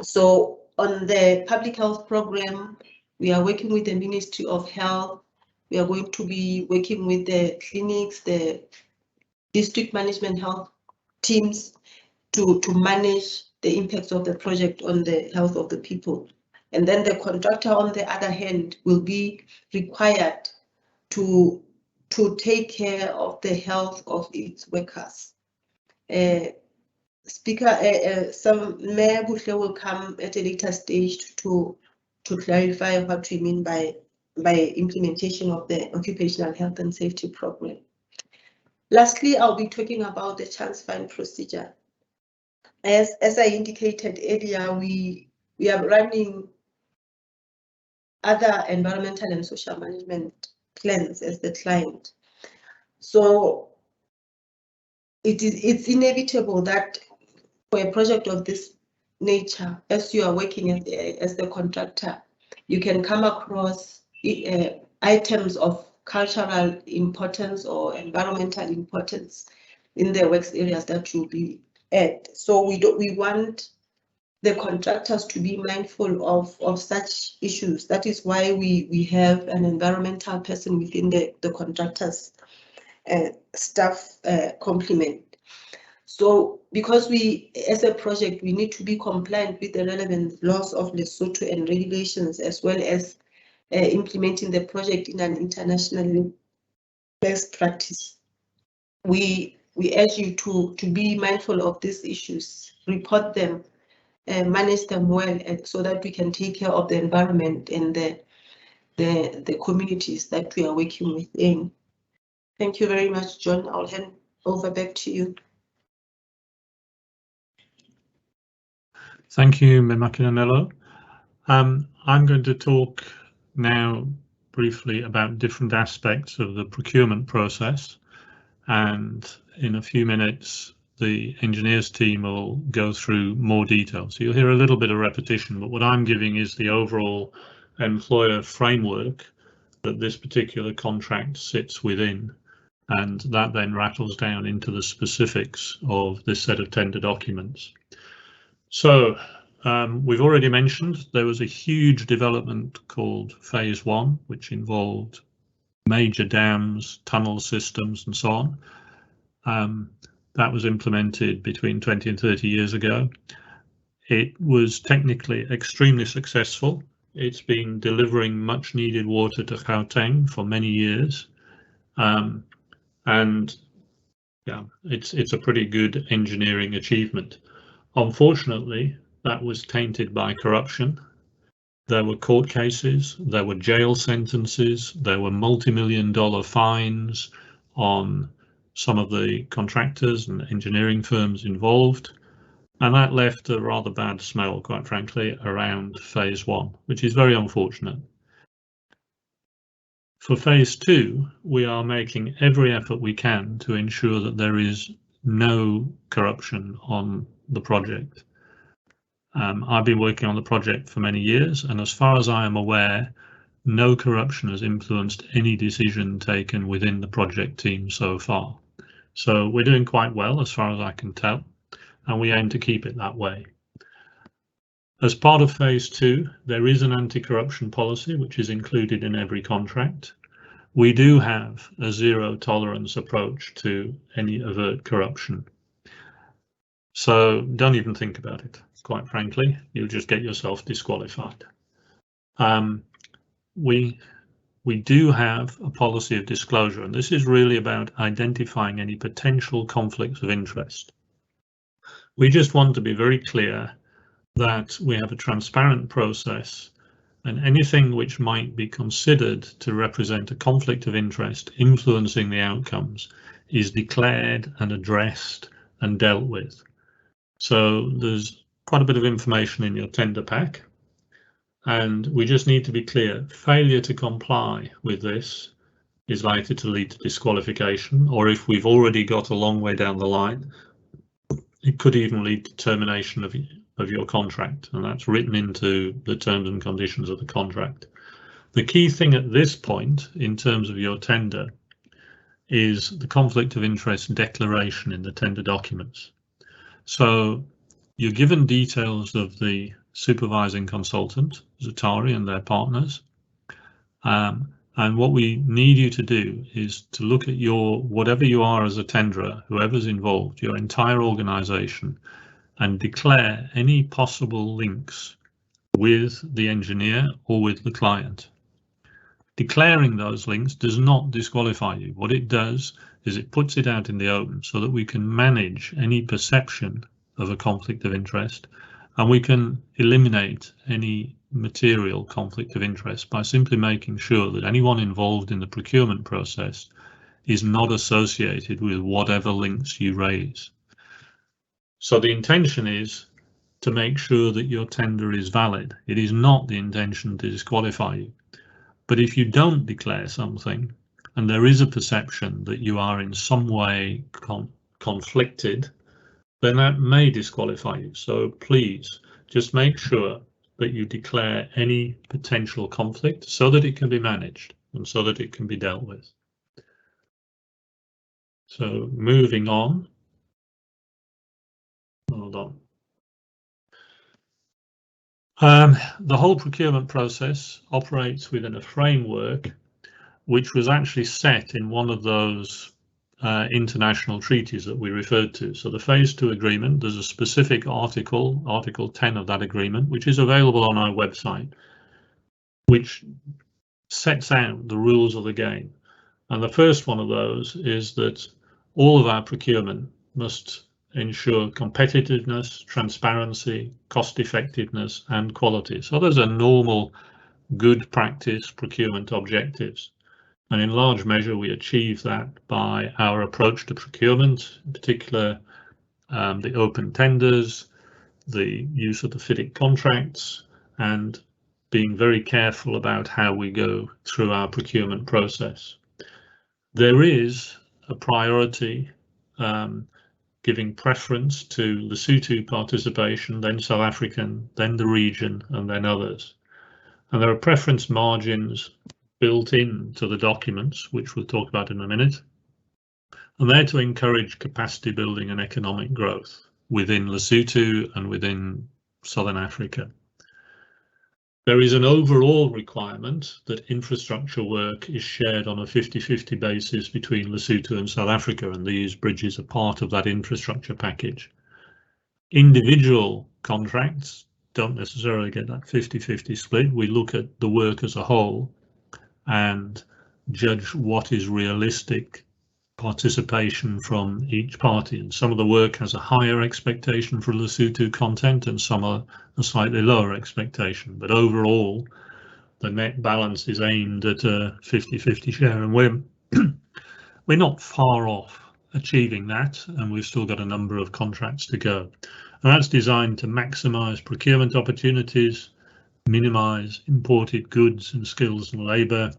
So on the public health program, we are working with the Ministry of Health. We are going to be working with the clinics, the district management health teams to manage the impacts of the project on the health of the people. And then the contractor, on the other hand, will be required to take care of the health of its workers. Mayor Buhle will come at a later stage to clarify what we mean by implementation of the Occupational Health and Safety Program. Lastly, I'll be talking about the chance fine procedure. As I indicated earlier, we are running other environmental and social management plans as the client. So it's inevitable that for a project of this nature, as you are working as the contractor, you can come across items of cultural importance or environmental importance in the works areas that you'll be at. So we want the contractors to be mindful of such issues. That is why we have an environmental person within the contractors staff complement. So because we, as a project, we need to be compliant with the relevant laws of Lesotho and regulations, as well as implementing the project in an international best practice. We urge you to be mindful of these issues, report them, manage them well, so that we can take care of the environment and the communities that we are working within. Thank you very much, John. I'll hand over back to you. Thank you, Memakinanelo. I'm going to talk now briefly about different aspects of the procurement process, and in a few minutes the engineers team will go through more details. So you'll hear a little bit of repetition, but what I'm giving is the overall employer framework that this particular contract sits within, and that then rattles down into the specifics of this set of tender documents. So we've already mentioned there was a huge development called Phase 1, which involved major dams, tunnel systems and so on. That was implemented between 20 and 30 years ago. It was technically extremely successful. It's been delivering much needed water to Gauteng for many years. And yeah, it's a pretty good engineering achievement. Unfortunately, that was tainted by corruption. There were court cases, there were jail sentences, there were multi-million-dollar fines on some of the contractors and engineering firms involved, and that left a rather bad smell, quite frankly, around Phase 1, which is very unfortunate. For Phase 2, we are making every effort we can to ensure that there is no corruption on the project. I've been working on the project for many years, and as far as I am aware, no corruption has influenced any decision taken within the project team so far. So we're doing quite well as far as I can tell, and we aim to keep it that way. As part of Phase 2, there is an anti-corruption policy which is included in every contract. We do have a zero tolerance approach to any overt corruption. So don't even think about it, quite frankly, you'll just get yourself disqualified. We do have a policy of disclosure, and this is really about identifying any potential conflicts of interest. We just want to be very clear that we have a transparent process, and anything which might be considered to represent a conflict of interest influencing the outcomes is declared and addressed and dealt with. So there's quite a bit of information in your tender pack, and we just need to be clear. Failure to comply with this is likely to lead to disqualification, or if we've already got a long way down the line, it could even lead to termination of your contract, and that's written into the terms and conditions of the contract. The key thing at this point in terms of your tender is the conflict of interest declaration in the tender documents. So you're given details of the supervising consultant, Zatari, and their partners. And what we need you to do is to look at your, whatever you are as a tenderer, whoever's involved, your entire organization, and declare any possible links with the engineer or with the client. Declaring those links does not disqualify you. What it does is it puts it out in the open so that we can manage any perception of a conflict of interest, and we can eliminate any material conflict of interest by simply making sure that anyone involved in the procurement process is not associated with whatever links you raise. So the intention is to make sure that your tender is valid. It is not the intention to disqualify you. But if you don't declare something and there is a perception that you are in some way conflicted, then that may disqualify you. So please just make sure but you declare any potential conflict so that it can be managed and so that it can be dealt with. So moving on. Hold on. The whole procurement process operates within a framework which was actually set in one of those international treaties that we referred to. So the Phase 2 agreement, there's a specific article, Article 10 of that agreement, which is available on our website, which sets out the rules of the game. And the first one of those is that all of our procurement must ensure competitiveness, transparency, cost effectiveness and quality. So those are normal good practice procurement objectives. And in large measure, we achieve that by our approach to procurement, in particular, the open tenders, the use of the FIDIC contracts, and being very careful about how we go through our procurement process. There is a priority giving preference to Lesotho participation, then South African, then the region, and then others. And there are preference margins built into the documents, which we'll talk about in a minute. And they're to encourage capacity building and economic growth within Lesotho and within Southern Africa. There is an overall requirement that infrastructure work is shared on a 50-50 basis between Lesotho and South Africa, and these bridges are part of that infrastructure package. Individual contracts don't necessarily get that 50-50 split. We look at the work as a whole and judge what is realistic participation from each party. And some of the work has a higher expectation for Lesotho content and some are a slightly lower expectation. But overall, the net balance is aimed at a 50-50 share, and we're not far off achieving that, and we've still got a number of contracts to go. And that's designed to maximise procurement opportunities, minimise imported goods and skills and labour,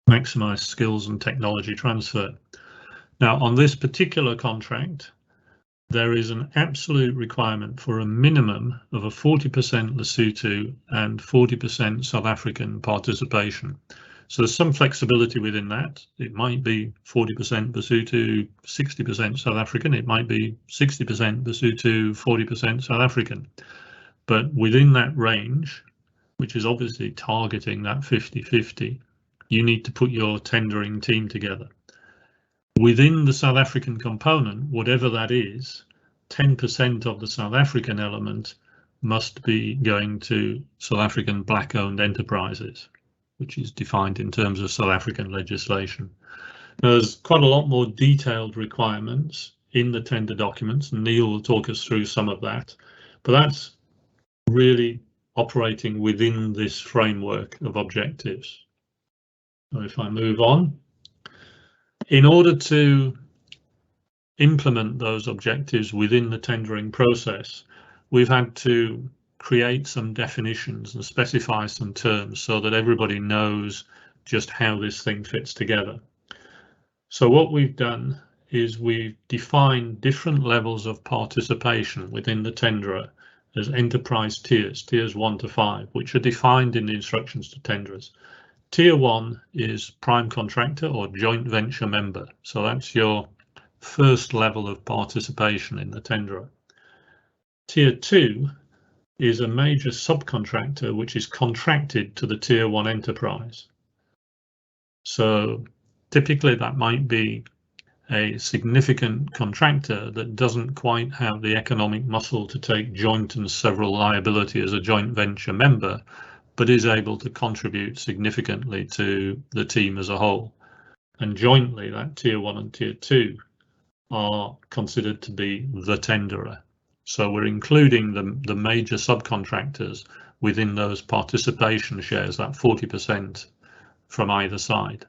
maximise skills and technology transfer. Now, on this particular contract, there is an absolute requirement for a minimum of a 40% Lesotho and 40% South African participation. So there's some flexibility within that. It might be 40% Lesotho, 60% South African. It might be 60% Lesotho, 40% South African. But within that range, which is obviously targeting that 50-50, you need to put your tendering team together. Within the South African component, whatever that is, 10% of the South African element must be going to South African black-owned enterprises, which is defined in terms of South African legislation. Now, there's quite a lot more detailed requirements in the tender documents, and Neil will talk us through some of that, but that's really operating within this framework of objectives. So if I move on, in order to implement those objectives within the tendering process, we've had to create some definitions and specify some terms so that everybody knows just how this thing fits together. So what we've done is we've defined different levels of participation within the tenderer as enterprise tiers, tiers 1 to 5, which are defined in the instructions to tenderers. Tier 1 is prime contractor or joint venture member. So that's your first level of participation in the tenderer. Tier 2 is a major subcontractor which is contracted to the Tier 1 enterprise. So typically that might be a significant contractor that doesn't quite have the economic muscle to take joint and several liability as a joint venture member, but is able to contribute significantly to the team as a whole. And jointly, that Tier 1 and Tier 2 are considered to be the tenderer. So we're including the major subcontractors within those participation shares, that 40% from either side.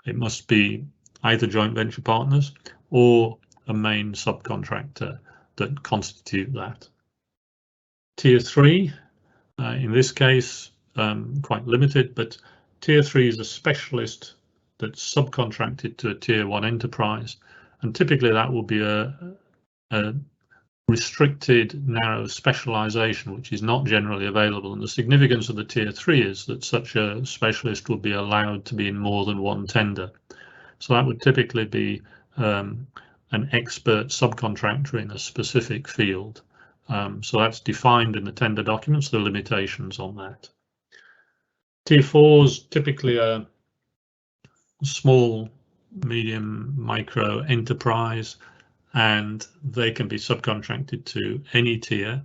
It must be either joint venture partners or a main subcontractor that constitute that. Tier 3, in this case, quite limited, but Tier 3 is a specialist that's subcontracted to a Tier 1 enterprise, and typically that will be a restricted, narrow specialization, which is not generally available. And the significance of the tier 3 is that such a specialist would be allowed to be in more than one tender. So that would typically be an expert subcontractor in a specific field. So that's defined in the tender documents, the limitations on that. Tier 4 is typically a small, medium, micro enterprise, and they can be subcontracted to any tier,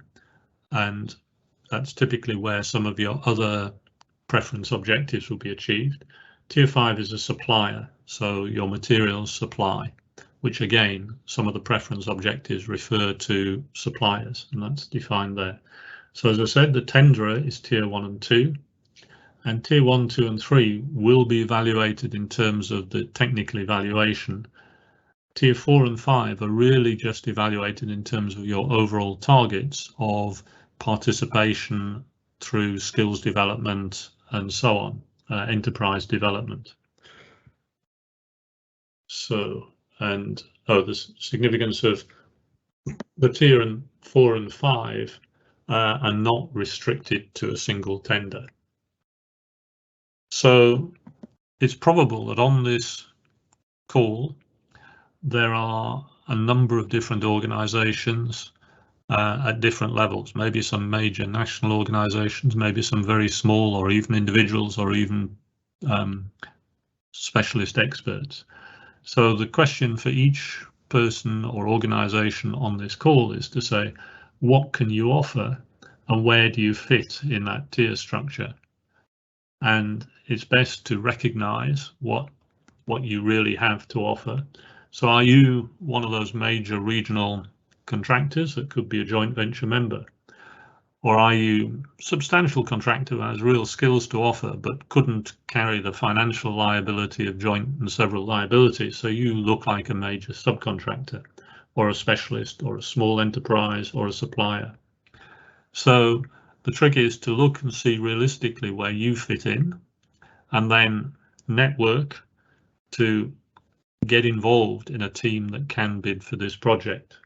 and that's typically where some of your other preference objectives will be achieved. Tier 5 is a supplier, so your materials supply, which again, some of the preference objectives refer to suppliers, and that's defined there. So as I said, the tenderer is tier 1 and 2, and tier 1, 2 and 3 will be evaluated in terms of the technical evaluation. Tier 4 and 5 are really just evaluated in terms of your overall targets of participation through skills development and so on, enterprise development. So, and the significance of the tier 4 and 5 are not restricted to a single tender. So it's probable that on this call there are a number of different organizations at different levels, maybe some major national organizations, maybe some very small, or even individuals, or even specialist experts. So the question for each person or organization on this call is to say, what can you offer and where do you fit in that tier structure? And it's best to recognize what you really have to offer. So are you one of those major regional contractors that could be a joint venture member? Or are you a substantial contractor who has real skills to offer but couldn't carry the financial liability of joint and several liabilities, so you look like a major subcontractor or a specialist or a small enterprise or a supplier? So the trick is to look and see realistically where you fit in, and then network to get involved in a team that can bid for this project.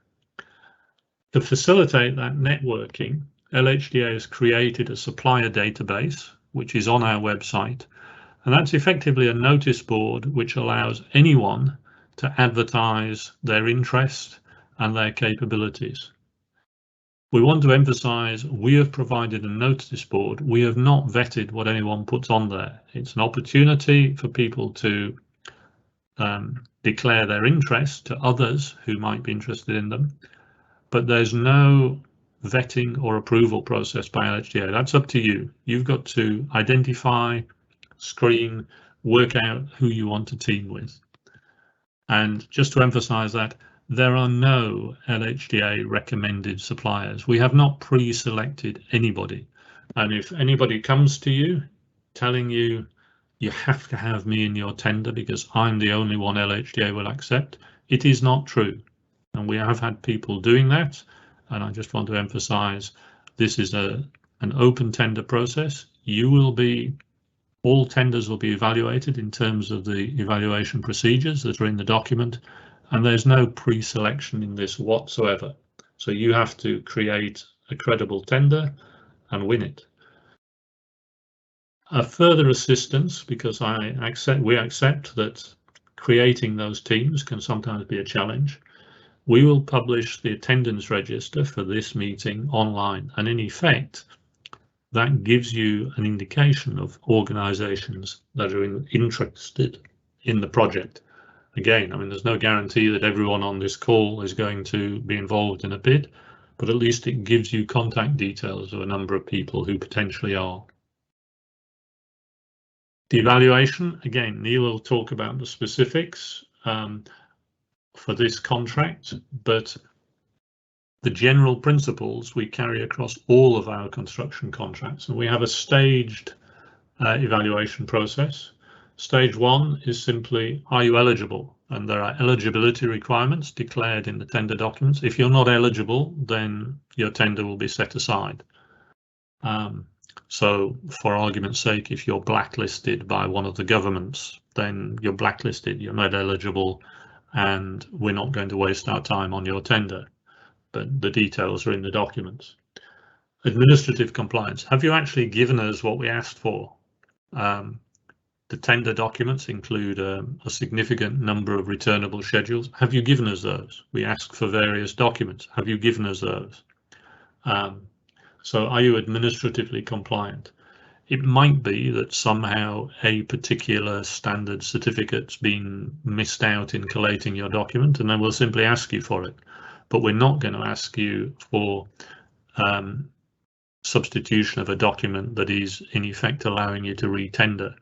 To facilitate that networking, LHDA has created a supplier database, which is on our website, and that's effectively a notice board which allows anyone to advertise their interest and their capabilities. We want to emphasize we have provided a notice board. We have not vetted what anyone puts on there. It's an opportunity for people to declare their interest to others who might be interested in them, but there's no vetting or approval process by LHDA. That's up to you. You've got to identify, screen, work out who you want to team with. And just to emphasize that, there are no LHDA recommended suppliers. We have not pre-selected anybody. And if anybody comes to you telling you, you have to have me in your tender because I'm the only one LHDA will accept, it is not true. And we have had people doing that. And I just want to emphasize, this is an open tender process. All tenders will be evaluated in terms of the evaluation procedures that are in the document, and there's no pre-selection in this whatsoever. So you have to create a credible tender and win it. A further assistance, because we accept that creating those teams can sometimes be a challenge. We will publish the attendance register for this meeting online, and in effect, that gives you an indication of organizations that are interested in the project. Again, I mean, there's no guarantee that everyone on this call is going to be involved in a bid, but at least it gives you contact details of a number of people who potentially are. The evaluation, again, Neil will talk about the specifics for this contract, but the general principles we carry across all of our construction contracts, and we have a staged evaluation process. Stage 1 is simply, are you eligible? And there are eligibility requirements declared in the tender documents. If you're not eligible, then your tender will be set aside. So for argument's sake, if you're blacklisted by one of the governments, then you're blacklisted, you're not eligible, and we're not going to waste our time on your tender. but the details are in the documents. Administrative compliance. Have you actually given us what we asked for? The tender documents include a significant number of returnable schedules. Have you given us those? We asked for various documents. Have you given us those? So are you administratively compliant? It might be that somehow a particular standard certificate's been missed out in collating your document, and then we'll simply ask you for it. But we're not going to ask you for substitution of a document that is in effect allowing you to re-tender.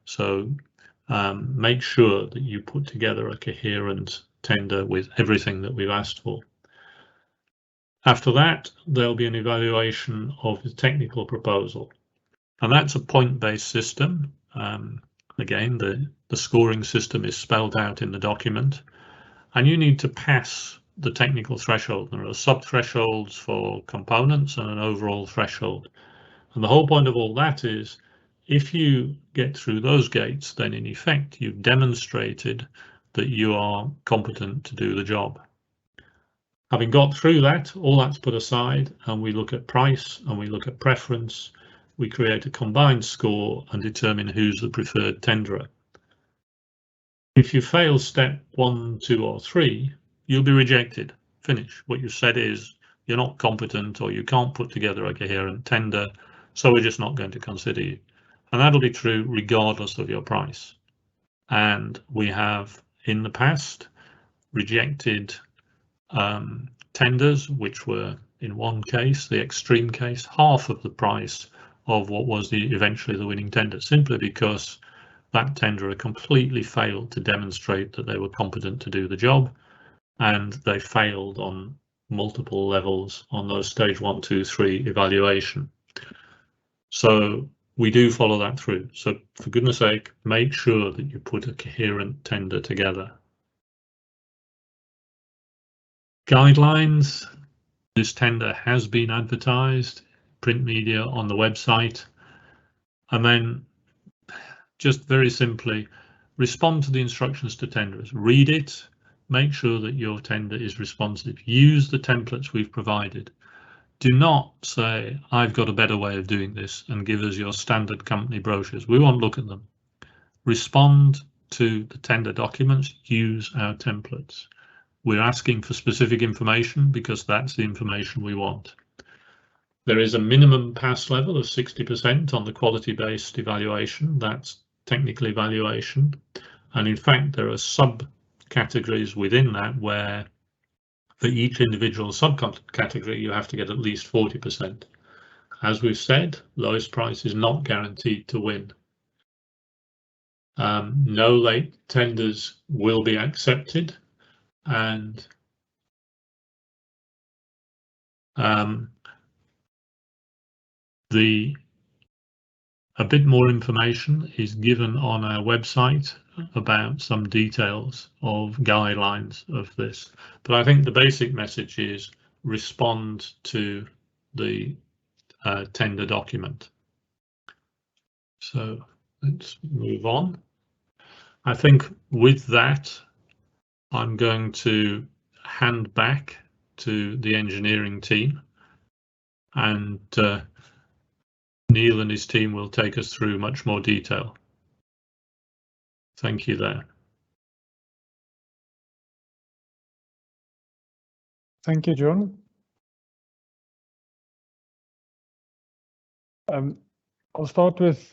So make sure that you put together a coherent tender with everything that we've asked for. After that, there'll be an evaluation of the technical proposal. And that's a point-based system. Again, the scoring system is spelled out in the document. And you need to pass the technical threshold. There are sub-thresholds for components and an overall threshold. And the whole point of all that is, if you get through those gates, then in effect, you've demonstrated that you are competent to do the job. Having got through that, all that's put aside, and we look at price and we look at preference. We create a combined score and determine who's the preferred tenderer. If you fail step 1, 2, or 3, you'll be rejected. Finish. What you've said is you're not competent or you can't put together a coherent tender, so we're just not going to consider you. And that'll be true regardless of your price. And we have in the past rejected tenders which were, in one case, the extreme case, half of the price of what was eventually the winning tender, simply because that tenderer completely failed to demonstrate that they were competent to do the job, and they failed on multiple levels on those stage 1, 2, 3 evaluation. So we do follow that through. So for goodness sake, make sure that you put a coherent tender together. Guidelines. This tender has been advertised, print media, on the website. And then just very simply respond to the instructions to tenderers. Read it, make sure that your tender is responsive. Use the templates we've provided. Do not say, I've got a better way of doing this, and give us your standard company brochures. We won't look at them. Respond to the tender documents, use our templates. We're asking for specific information because that's the information we want. There is a minimum pass level of 60% on the quality-based evaluation. That's technical evaluation. And in fact, there are subcategories within that where for each individual subcategory, you have to get at least 40%. As we've said, lowest price is not guaranteed to win. No late tenders will be accepted, and a bit more information is given on our website about some details of guidelines of this. But I think the basic message is respond to the tender document. So let's move on. I think with that, I'm going to hand back to the engineering team, and Neil and his team will take us through much more detail. Thank you there. Thank you, John. I'll start with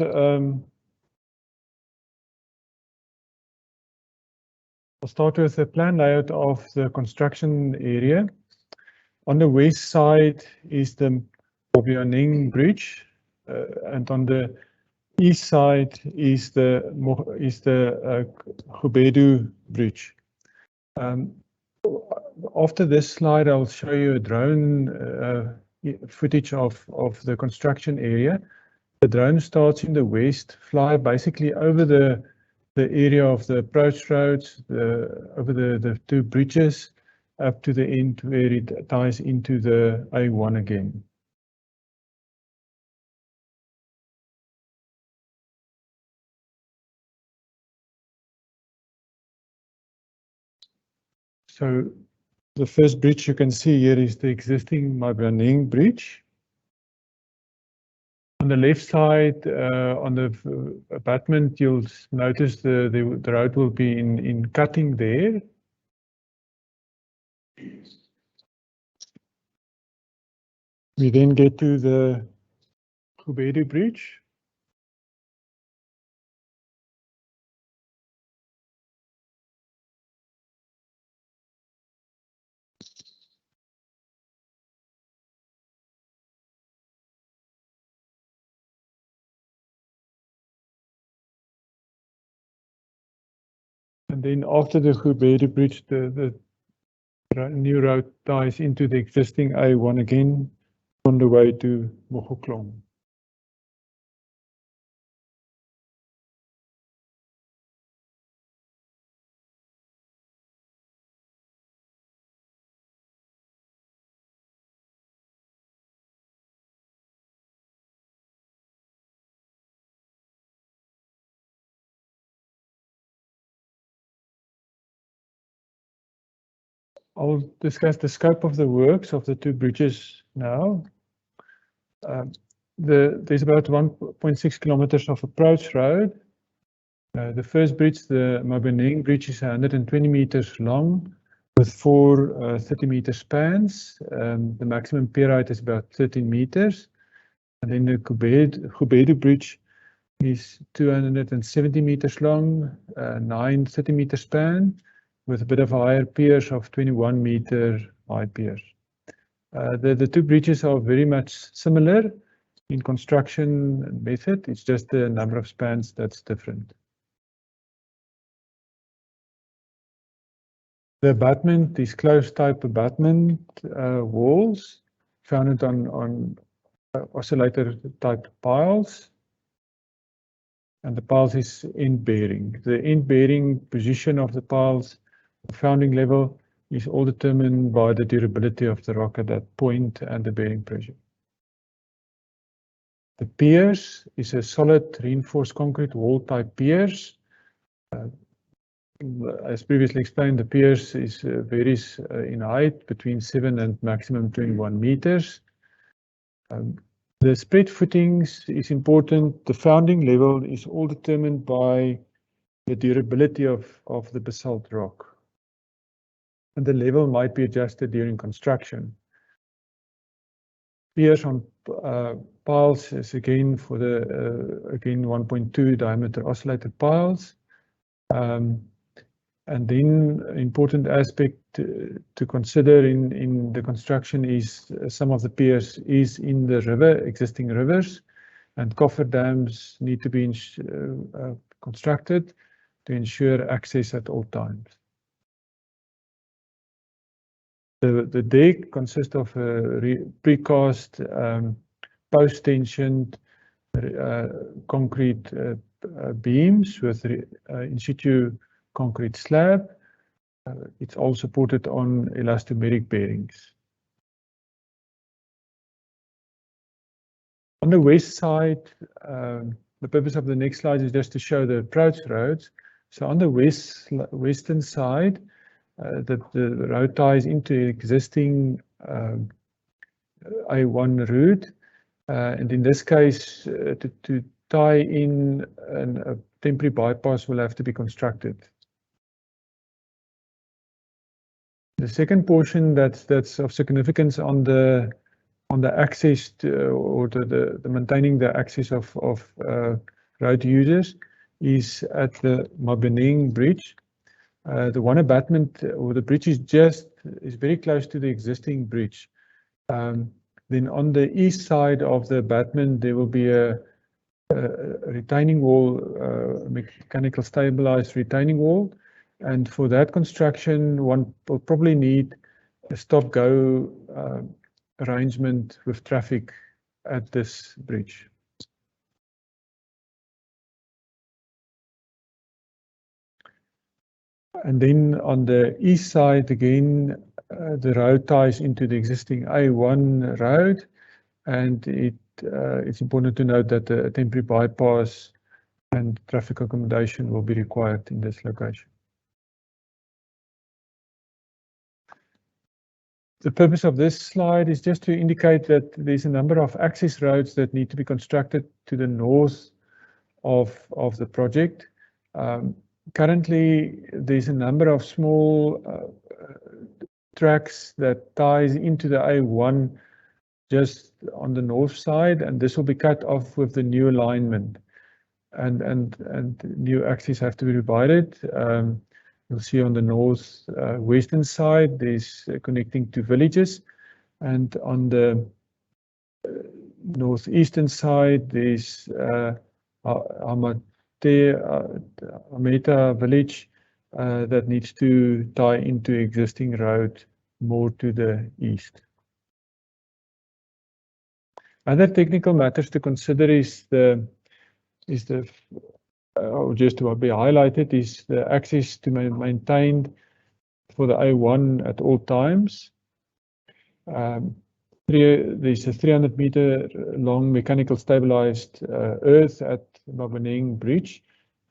the plan layout of the construction area. On the west side is the Mobianing Bridge, and on the east side is the Gubedu Bridge. After this slide, I'll show you a drone footage of the construction area. The drone starts in the west, fly basically over the area of the approach roads, over the two bridges, up to the end where it ties into the A1 again. So The first bridge you can see here is the existing Mabaneng bridge. On the left side, on the abutment, you'll notice the road will be in cutting there. We then get to the Khubedu Bridge. And then after the Khubedu Bridge, the new road ties into the existing A1 again on the way to Mogoklong. I'll discuss the scope of the works of the two bridges now. There's about 1.6 kilometers of approach road. The first bridge, the Mabaneng Bridge, is 120 meters long with four 30-meter spans. The maximum pier height is about 13 meters. And then the Khubedu Bridge is 270 meters long, 9 30-meter span, with a bit of higher piers of 21-meter high piers. The two bridges are very much similar in construction method. It's just the number of spans that's different. The abutment is closed type abutment walls founded on oscillator type piles. And the piles is end bearing. The end bearing position of the piles, the founding level, is all determined by the durability of the rock at that point and the bearing pressure. The piers is a solid reinforced concrete wall type piers. As previously explained, the piers varies in height between 7 and maximum 21 meters. The spread footings is important. The founding level is all determined by the durability of the basalt rock. And the level might be adjusted during construction. Piers on piles is again for the again 1.2 diameter oscillator piles. And then important aspect to consider in the construction is some of the piers is in the river, existing rivers, and coffer dams need to be constructed to ensure access at all times. The deck consists of precast, post-tensioned concrete beams with in situ concrete slab. It's all supported on elastomeric bearings. On the west side, the purpose of the next slide is just to show the approach roads. So on the western side, the road ties into existing A1 route, and in this case, to tie in a temporary bypass will have to be constructed. The second portion that's of significance on the access to, or the maintaining the access of road users is at the Mabaneng Bridge. The one abutment or the bridge is very close to the existing bridge. Then on the east side of the abutment there will be a retaining wall, mechanical stabilized retaining wall. And for that construction, one will probably need a stop-go arrangement with traffic at this bridge. And then on the east side, again, the road ties into the existing A1 road. And it's important to note that a temporary bypass and traffic accommodation will be required in this location. The purpose of this slide is just to indicate that there's a number of access roads that need to be constructed to the north of the project. Currently, there's a number of small tracks that ties into the A1 just on the north side, and this will be cut off with the new alignment, and new access have to be provided. You'll see on the north western side, there's connecting to villages, and on the northeastern side, there's Lhta village that needs to tie into existing road more to the east. Other technical matters to consider just to be highlighted is the access to be maintained for the A1 at all times. There's a 300-meter long mechanical stabilized earth at Mabaneng Bridge,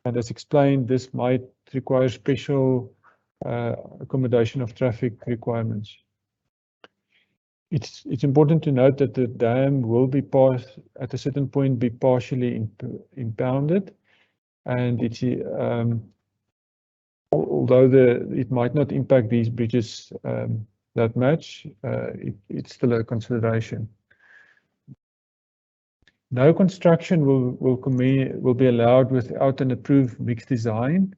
and as explained, this might require special accommodation of traffic requirements. It's important to note that the dam will be at a certain point be partially impounded, and it's although it might not impact these bridges that much, it's still a consideration. No construction will be allowed without an approved mixed design,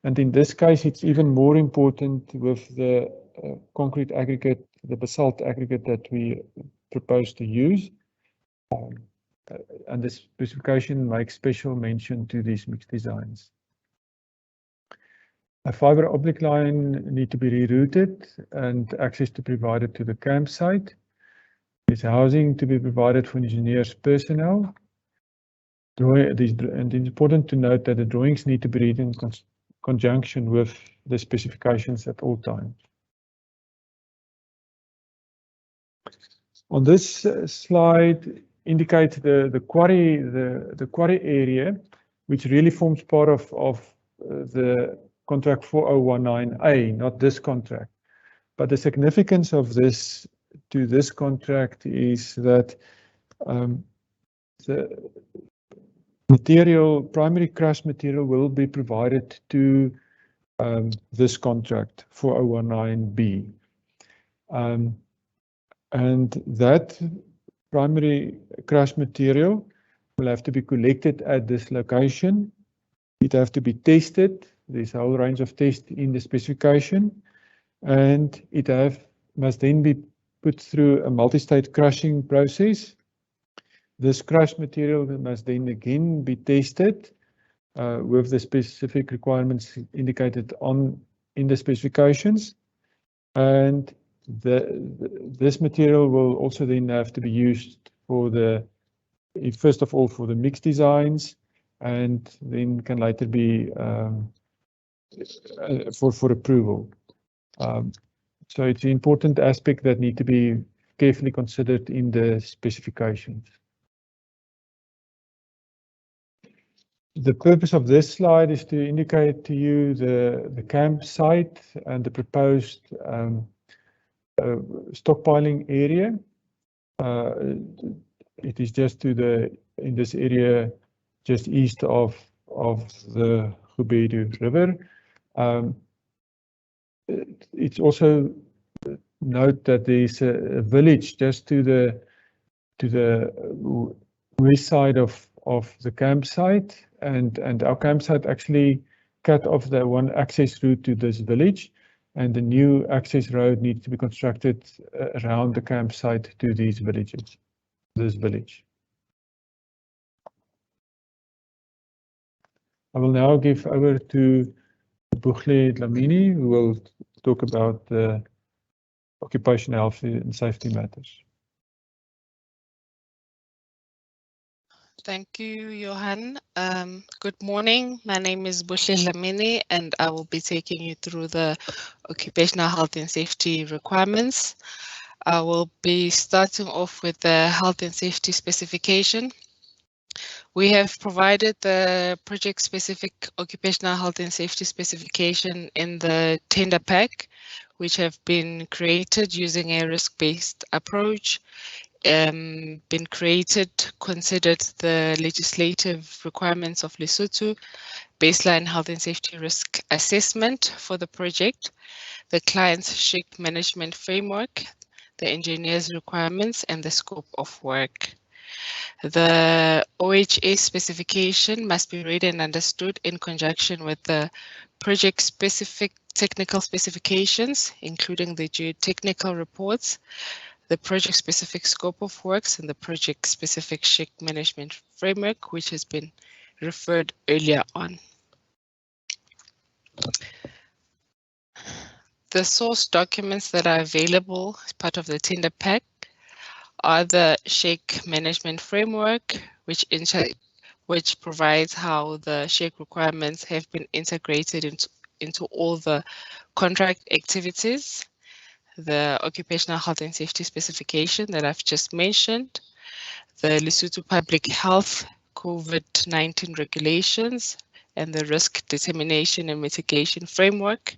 and in this case, it's even more important with the concrete aggregate, the basalt aggregate that we propose to use. And the specification makes special mention to these mixed designs. A fiber optic line need to be rerouted and access to be provided to the campsite. There's housing to be provided for engineers personnel. And it's important to note that the drawings need to be read in conjunction with the specifications at all times. On this slide indicates the quarry area, which really forms part of the contract 4019A, not this contract. But the significance of this to this contract is that the primary crush material will be provided to this contract 4019B. And that primary crush material will have to be collected at this location. It have to be tested. There's a whole range of tests in the specification, and it must then be put through a multi-stage crushing process. This crushed material must then again be tested with the specific requirements indicated in the specifications, and this material will also then have to be used first of all for the mixed designs, and then can later be for approval. So it's an important aspect that need to be carefully considered in the specifications. The purpose of this slide is to indicate to you the campsite and the proposed stockpiling area. It is just in this area just east of the Gubedu River. It's also note that there's a village just to the west side of the campsite, and our campsite actually cut off the one access route to this village, and the new access road needs to be constructed around the campsite to this village. I will now give over to Lhta Dlamini, who will talk about the occupational health and safety matters. Thank you, Johan. Good morning. My name is Lhta Dlamini, and I will be taking you through the occupational health and safety requirements. I will be starting off with the health and safety specification. We have provided the project-specific occupational health and safety specification in the tender pack, which have been created using a risk-based approach, been created, considered the legislative requirements of Lesotho, baseline health and safety risk assessment for the project, the client's SHIC management framework, the engineer's requirements, and the scope of work. The OHS specification must be read and understood in conjunction with the project-specific technical specifications, including the geotechnical reports, the project-specific scope of works, and the project-specific SHIC management framework, which has been referred earlier on. The source documents that are available as part of the tender pack are the SHIC management framework, which provides how the SHIC requirements have been integrated into all the contract activities, the occupational health and safety specification that I've just mentioned, the Lesotho Public Health COVID-19 regulations, and the risk determination and mitigation framework,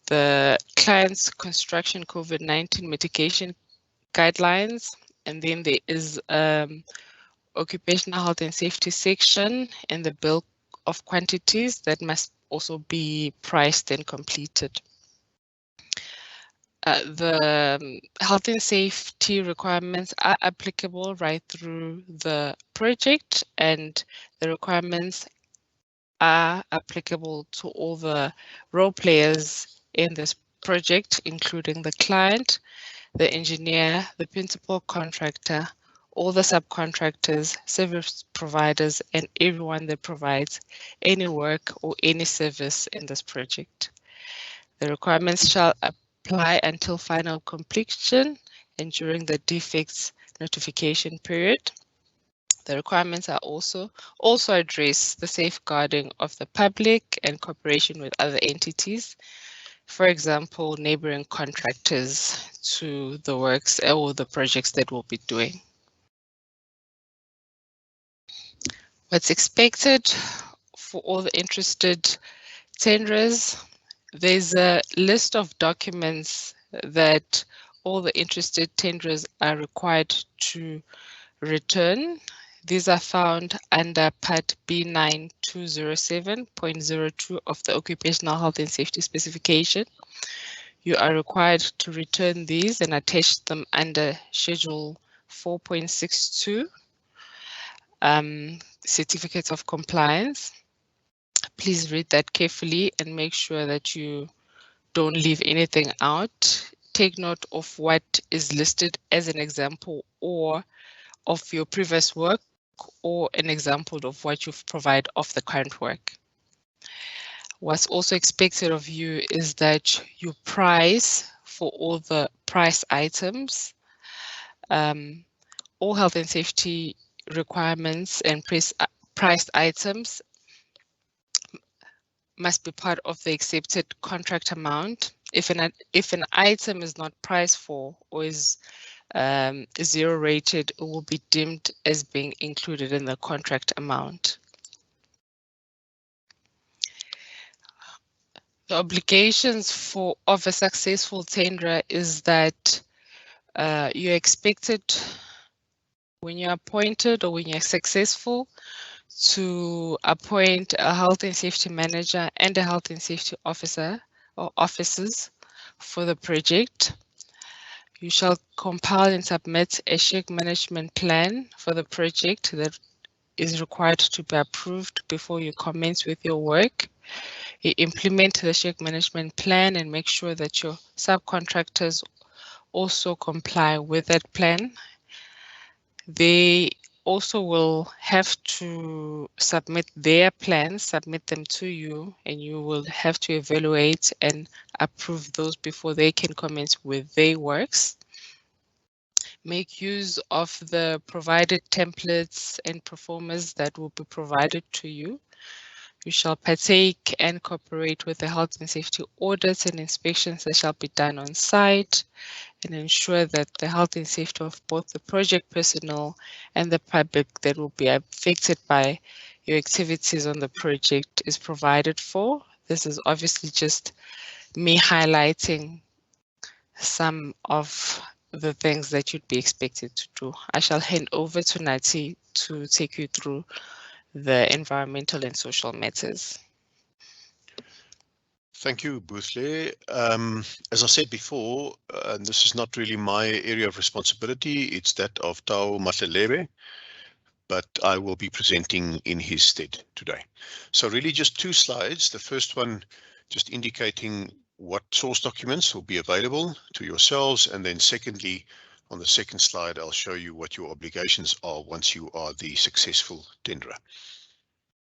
the client's construction COVID-19 mitigation guidelines, and then there is occupational health and safety section and the bill of quantities that must also be priced and completed. The health and safety requirements are applicable right through the project, and the requirements are applicable to all the role players in this project, including the client, the engineer, the principal contractor, all the subcontractors, service providers, and everyone that provides any work or any service in this project. The requirements shall apply until final completion and during the defects notification period. The requirements are also address the safeguarding of the public and cooperation with other entities, for example, neighboring contractors to the works or the projects that we'll be doing. What's expected for all the interested tenderers? There's a list of documents that all the interested tenderers are required to return. These are found under Part B9207.02 of the Occupational Health and Safety Specification. You are required to return these and attach them under Schedule 4.62, Certificates of Compliance. Please read that carefully and make sure that you don't leave anything out. Take note of what is listed as an example or of your previous work or an example of what you've provided of the current work. What's also expected of you is that you price for all the price items, all health and safety requirements and priced items must be part of the accepted contract amount. If an item is not priced for or is zero rated, it will be deemed as being included in the contract amount. The obligations of a successful tenderer is that you're expected, when you're appointed or when you're successful, to appoint a health and safety manager and a health and safety officer or officers for the project. You shall compile and submit a SHIC management plan for the project that is required to be approved before you commence with your work. You implement the SHIC management plan and make sure that your subcontractors also comply with that plan. They also will have to submit their plans, submit them to you, and you will have to evaluate and approve those before they can commence with their works. Make use of the provided templates and performers that will be provided to you. You shall partake and cooperate with the health and safety audits and inspections that shall be done on site, and ensure that the health and safety of both the project personnel and the public that will be affected by your activities on the project is provided for. This is obviously just me highlighting some of the things that you'd be expected to do. I shall hand over to Nati to take you through the environmental and social matters. Thank you, Boothler. As I said before, this is not really my area of responsibility. It's that of Tau Matlelebe, but I will be presenting in his stead today. So really just 2 slides. The first one just indicating what source documents will be available to yourselves. And then secondly, on the second slide, I'll show you what your obligations are once you are the successful tenderer.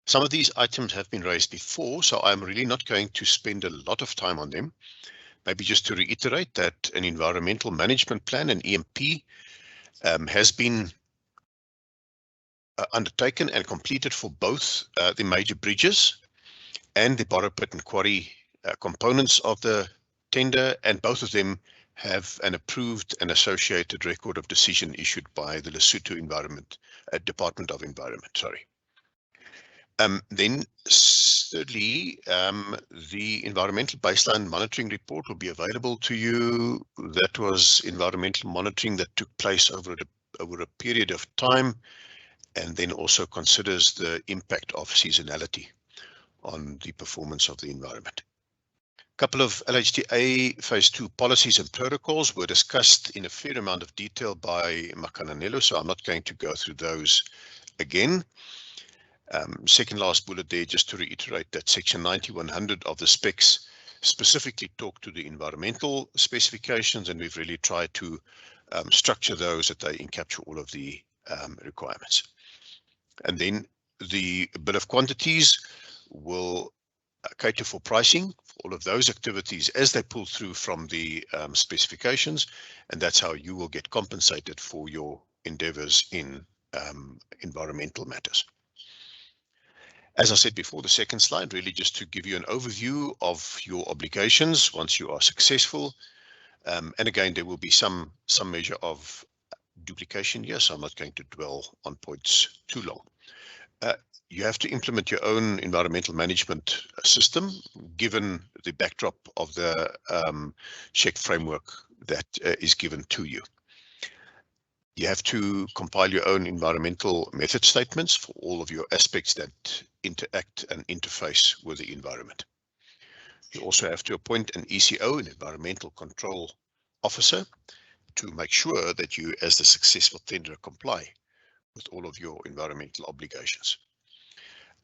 Some of these items have been raised before, so I'm really not going to spend a lot of time on them. Maybe just to reiterate that an environmental management plan, an EMP, has been undertaken and completed for both the major bridges and the borrow pit and quarry components of the tender, and both of them have an approved and associated record of decision issued by the Lesotho Department of Environment. Sorry. Then thirdly, the environmental baseline monitoring report will be available to you. That was environmental monitoring that took place over a period of time, and then also considers the impact of seasonality on the performance of the environment. A couple of LHTA Phase 2 policies and protocols were discussed in a fair amount of detail by Makananelo, so I'm not going to go through those again. Second last bullet there, just to reiterate that section 9100 of the specs specifically talk to the environmental specifications, and we've really tried to structure those that they encapture all of the requirements. And then the bill of quantities will cater for pricing for all of those activities as they pull through from the specifications, and that's how you will get compensated for your endeavors in environmental matters. As I said before, the second slide, really just to give you an overview of your obligations once you are successful. And again, there will be some measure of duplication here, so I'm not going to dwell on points too long. You have to implement your own environmental management system, given the backdrop of the SHEC framework that is given to you. You have to compile your own environmental method statements for all of your aspects that interact and interface with the environment. You also have to appoint an ECO, an environmental control officer, to make sure that you, as the successful tenderer, comply with all of your environmental obligations.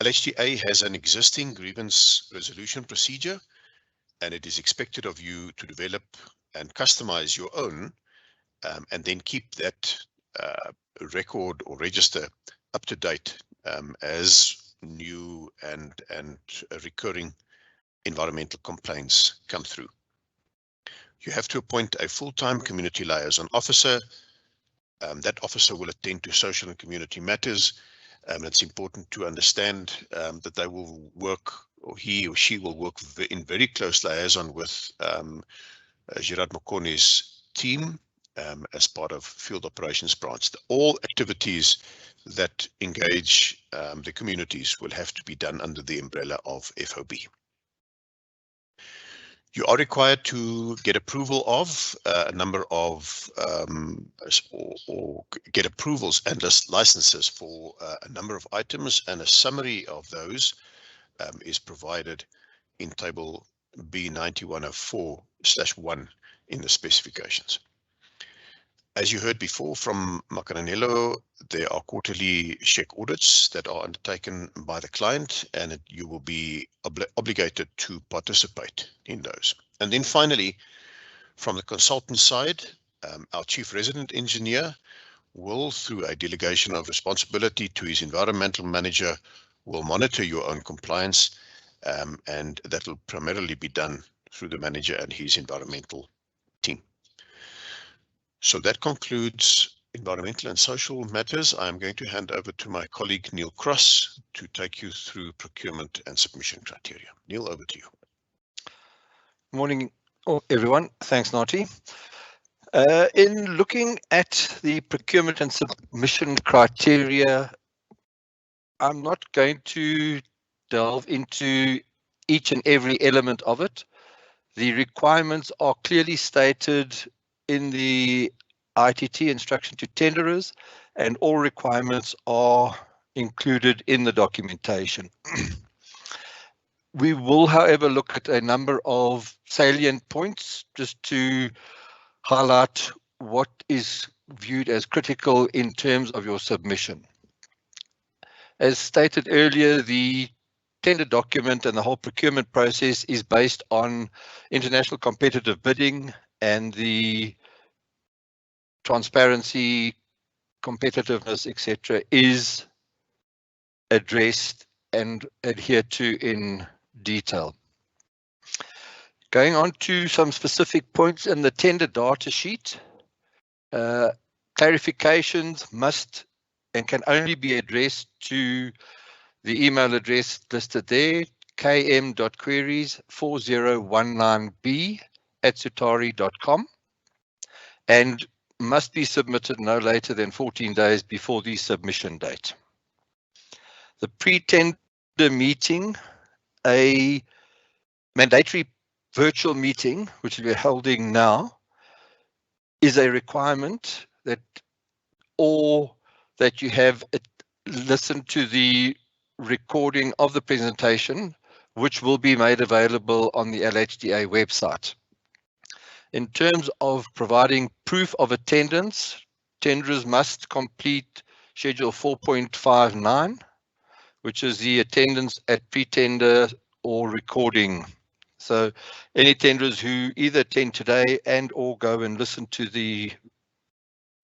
LHTA has an existing grievance resolution procedure, and it is expected of you to develop and customize your own, and then keep that record or register up to date as new and recurring environmental complaints come through. You have to appoint a full-time community liaison officer. That officer will attend to social and community matters. It's important to understand that they will work, or he or she will work in very close liaison with Gerard Mokone's team as part of Field Operations Branch. All activities that engage the communities will have to be done under the umbrella of FOB. You are required to get approval of a number of, or get approvals and licenses for a number of items, and a summary of those is provided in table B9104/1 in the specifications. As you heard before from Makananelo, there are quarterly SHEC audits that are undertaken by the client, and you will be obligated to participate in those. And then finally, from the consultant side, our chief resident engineer will, through a delegation of responsibility to his environmental manager, will monitor your own compliance, and that will primarily be done through the manager and his environmental team. So that concludes environmental and social matters. I'm going to hand over to my colleague Neil Cross to take you through procurement and submission criteria. Neil, over to you. Morning, everyone. Thanks, Nati. In looking at the procurement and submission criteria, I'm not going to delve into each and every element of it. The requirements are clearly stated in the ITT instruction to tenderers, and all requirements are included in the documentation. We will, however, look at a number of salient points just to highlight what is viewed as critical in terms of your submission. As stated earlier, the tender document and the whole procurement process is based on international competitive bidding, and the transparency, competitiveness, etc., is addressed and adhered to in detail. Going on to some specific points in the tender data sheet, clarifications must and can only be addressed to the email address listed there, km.queries4019b@sutari.com, and must be submitted no later than 14 days before the submission date. The pre-tender meeting, a mandatory virtual meeting, which we are holding now, is a requirement that you have listened to the recording of the presentation, which will be made available on the LHDA website. In terms of providing proof of attendance, tenderers must complete Schedule 4.59, which is the attendance at pre-tender or recording. So any tenderers who either attend today and or go and listen to the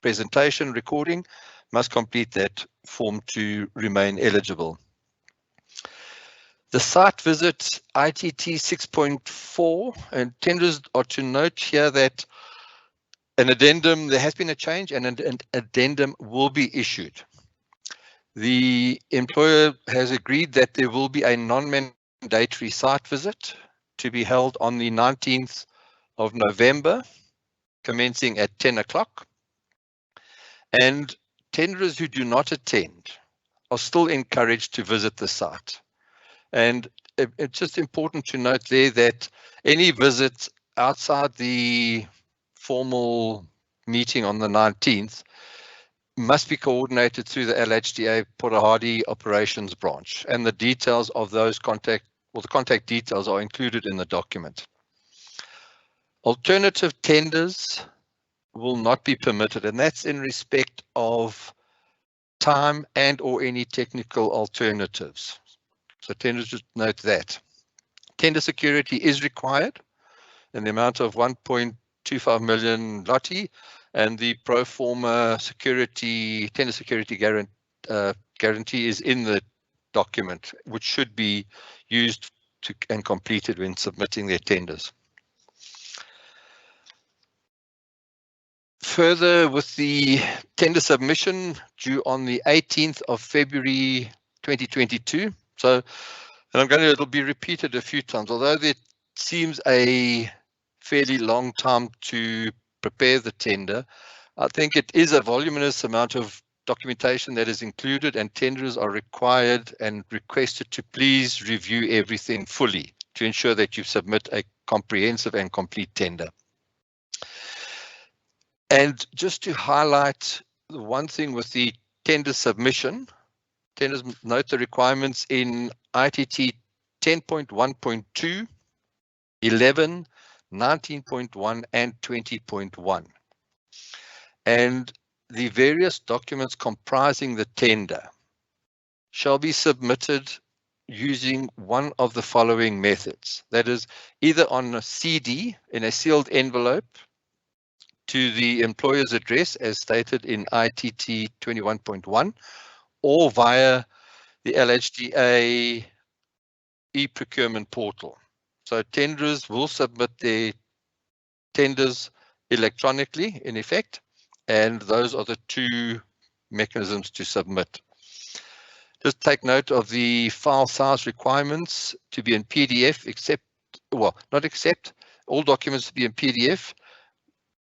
presentation recording must complete that form to remain eligible. The site visit ITT 6.4, and tenderers are to note here that an addendum, there has been a change, and an addendum will be issued. The employer has agreed that there will be a non-mandatory site visit to be held on the 19th of November, commencing at 10 o'clock. And tenderers who do not attend are still encouraged to visit the site. And it's just important to note there that any visit outside the formal meeting on the 19th must be coordinated through the LHDA Portahadi operations branch, and the details of those contact details are included in the document. Alternative tenders will not be permitted, and that's in respect of time and or any technical alternatives. So tenders, just note that. Tender security is required in the amount of 1.25 million Lhta, and the pro forma tender security guarantee is in the document, which should be used and completed when submitting their tenders. Further, with the tender submission due on the 18th of February 2022. So, and it'll be repeated a few times, although it seems a fairly long time to prepare the tender. I think it is a voluminous amount of documentation that is included, and tenderers are required and requested to please review everything fully to ensure that you submit a comprehensive and complete tender. And just to highlight the one thing with the tender submission, tenders note the requirements in ITT 10.1.2, 11, 19.1 and 20.1. And the various documents comprising the tender shall be submitted using one of the following methods. That is, either on a CD in a sealed envelope to the employer's address as stated in ITT 21.1, or via the LHDA e-procurement portal. So tenderers will submit their tenders electronically, in effect, and those are the two mechanisms to submit. Just take note of the file size requirements to be in PDF, all documents to be in PDF,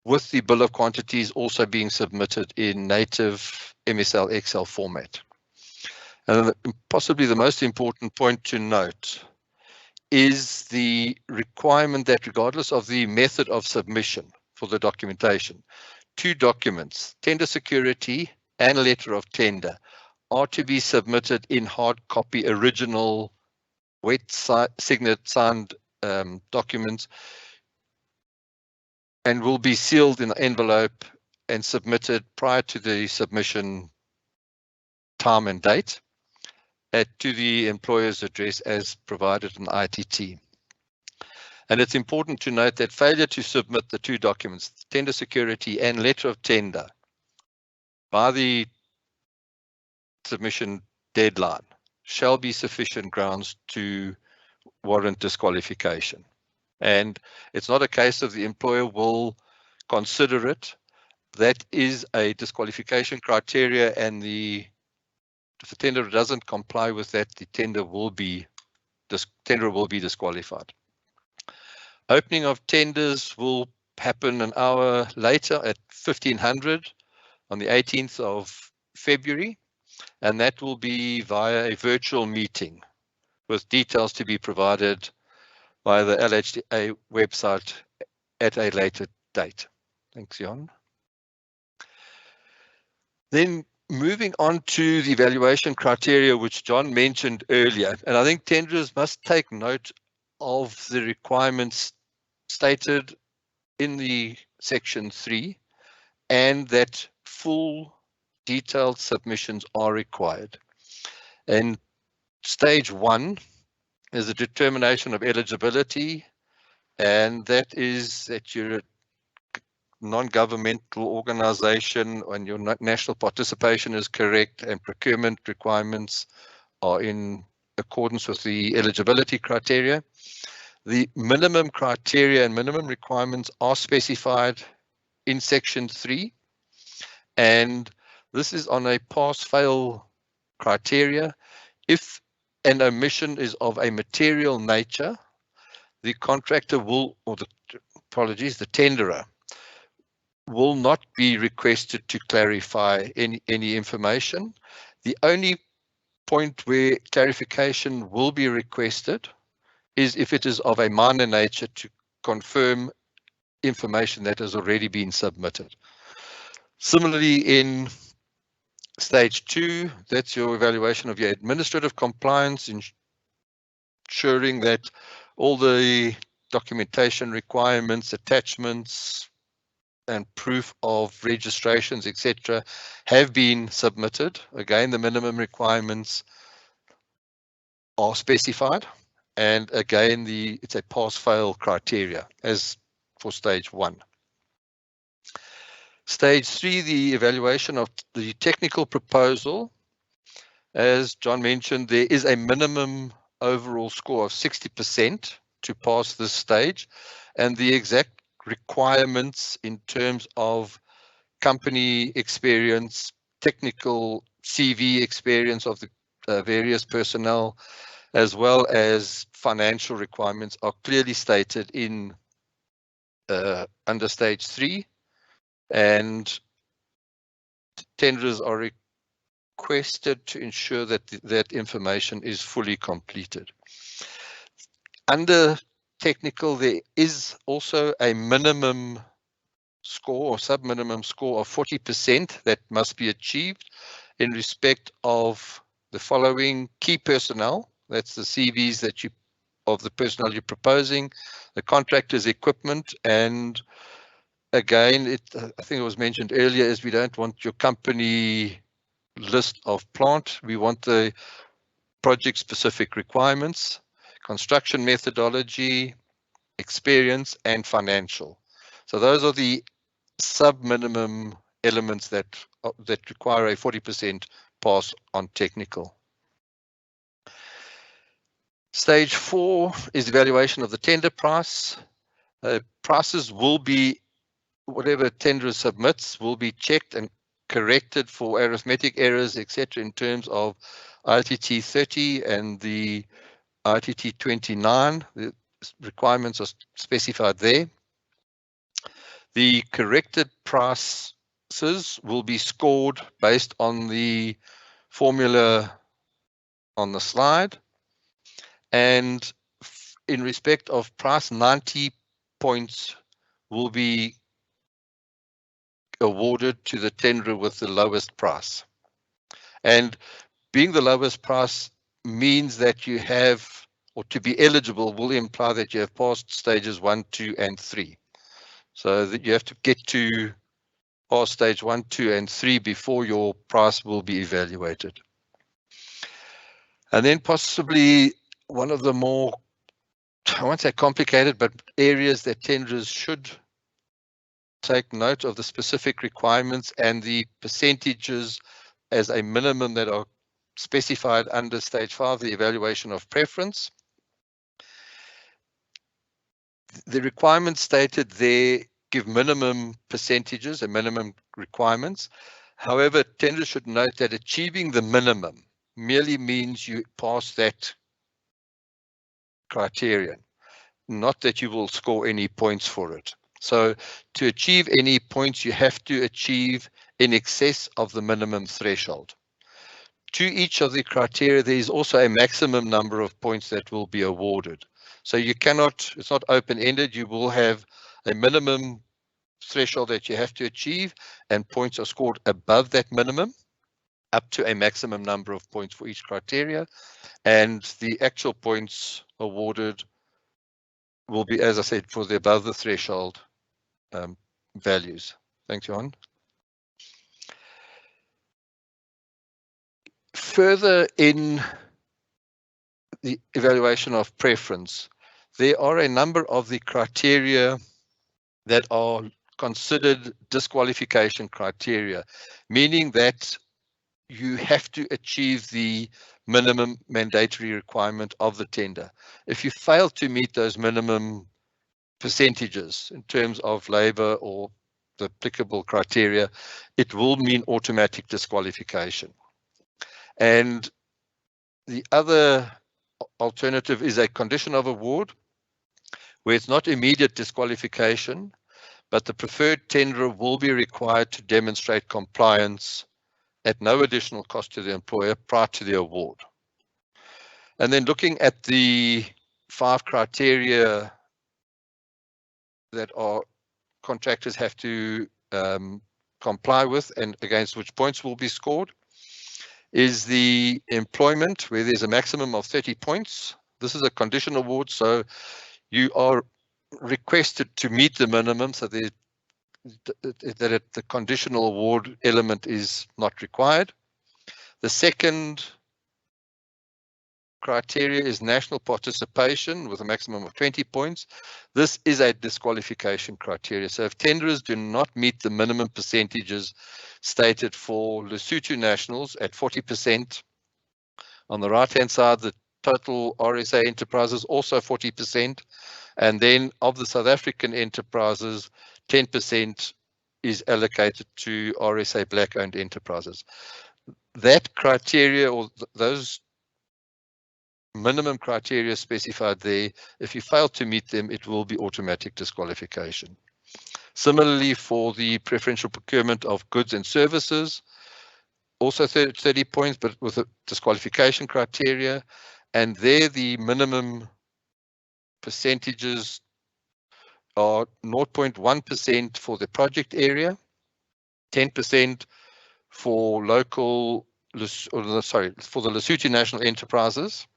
with the bill of quantities also being submitted in native MSL Excel format. And possibly the most important point to note, is the requirement that regardless of the method of submission for the documentation, 2 documents, tender security and letter of tender, are to be submitted in hard copy, original, wet signet signed documents, and will be sealed in an envelope and submitted prior to the submission time and date to the employer's address as provided in ITT. And it's important to note that failure to submit the 2 documents, tender security and letter of tender, by the submission deadline shall be sufficient grounds to warrant disqualification. And it's not a case of the employer will consider it. That is a disqualification criteria, and if the tender doesn't comply with that, the tender will be disqualified. Opening of tenders will happen an hour later at 1500 on the 18th of February, and that will be via a virtual meeting with details to be provided via the LHDA website at a later date. Thanks, Jan. Then moving on to the evaluation criteria, which John mentioned earlier, and I think tenderers must take note of the requirements stated in the section 3, and that full detailed submissions are required. And stage 1 is the determination of eligibility, and that is that you're a non-governmental organization and your national participation is correct and procurement requirements are in accordance with the eligibility criteria. The minimum criteria and minimum requirements are specified in section 3, and this is on a pass-fail criteria. If an omission is of a material nature, the contractor will, or the tenderer will not be requested to clarify any information. The only point where clarification will be requested is if it is of a minor nature to confirm information that has already been submitted. Similarly, in stage 2, that's your evaluation of your administrative compliance, ensuring that all the documentation requirements, attachments, and proof of registrations, etc., have been submitted. Again, the minimum requirements are specified, and again, it's a pass-fail criteria as for stage 1. Stage 3, the evaluation of the technical proposal. As John mentioned, there is a minimum overall score of 60% to pass this stage, and the exact requirements in terms of company experience, technical CV experience of the various personnel, as well as financial requirements are clearly stated in under stage 3, and tenderers are requested to ensure that that information is fully completed. Under technical, there is also a minimum score or sub-minimum score of 40% that must be achieved in respect of the following key personnel. That's the CVs of the personnel you're proposing, the contractor's equipment, and again, I think it was mentioned earlier, is we don't want your company list of plant. We want the project-specific requirements, construction methodology, experience, and financial. So those are the sub-minimum elements that require a 40% pass on technical. Stage 4 is evaluation of the tender price. Prices will be, whatever tenderer submits will be checked and corrected for arithmetic errors, etc., in terms of ITT 30 and the ITT 29. The requirements are specified there. The corrected prices will be scored based on the formula on the slide, and in respect of price, 90 points will be awarded to the tenderer with the lowest price. And being the lowest price means that you have, or to be eligible will imply that you have passed stages 1, 2, and 3. So that you have to get to pass stage 1, 2, and 3 before your price will be evaluated. And then possibly one of the more, I won't say complicated, but areas that tenderers should take note of the specific requirements and the percentages as a minimum that are specified under stage 5, the evaluation of preference. The requirements stated there give minimum percentages and minimum requirements. However, tenderers should note that achieving the minimum merely means you pass that criterion, not that you will score any points for it. So to achieve any points, you have to achieve in excess of the minimum threshold. To each of the criteria, there is also a maximum number of points that will be awarded. So you cannot, it's not open-ended, you will have a minimum threshold that you have to achieve, and points are scored above that minimum, up to a maximum number of points for each criteria. And the actual points awarded will be, as I said, for the above the threshold values. Thanks, Johan. Further in the evaluation of preference, there are a number of the criteria that are considered disqualification criteria, meaning that you have to achieve the minimum mandatory requirement of the tender. If you fail to meet those minimum percentages in terms of labor or the applicable criteria, it will mean automatic disqualification. And the other alternative is a condition of award, where it's not immediate disqualification, but the preferred tenderer will be required to demonstrate compliance at no additional cost to the employer prior to the award. And then looking at the 5 criteria that our contractors have to comply with and against which points will be scored, is the employment, where there's a maximum of 30 points. This is a condition award, so you are requested to meet the minimum, so the conditional award element is not required. The second criteria is national participation with a maximum of 20 points. This is a disqualification criteria. So if tenderers do not meet the minimum percentages stated for Lesotho nationals at 40%, on the right-hand side, the total RSA enterprises also 40%, and then of the South African enterprises, 10% is allocated to RSA black-owned enterprises. That criteria, or those minimum criteria specified there, if you fail to meet them, it will be automatic disqualification. Similarly, for the preferential procurement of goods and services, also 30 points, but with a disqualification criteria. And there, the minimum percentages are 0.1% for the project area, 10% for local, for the Lesotho national enterprises,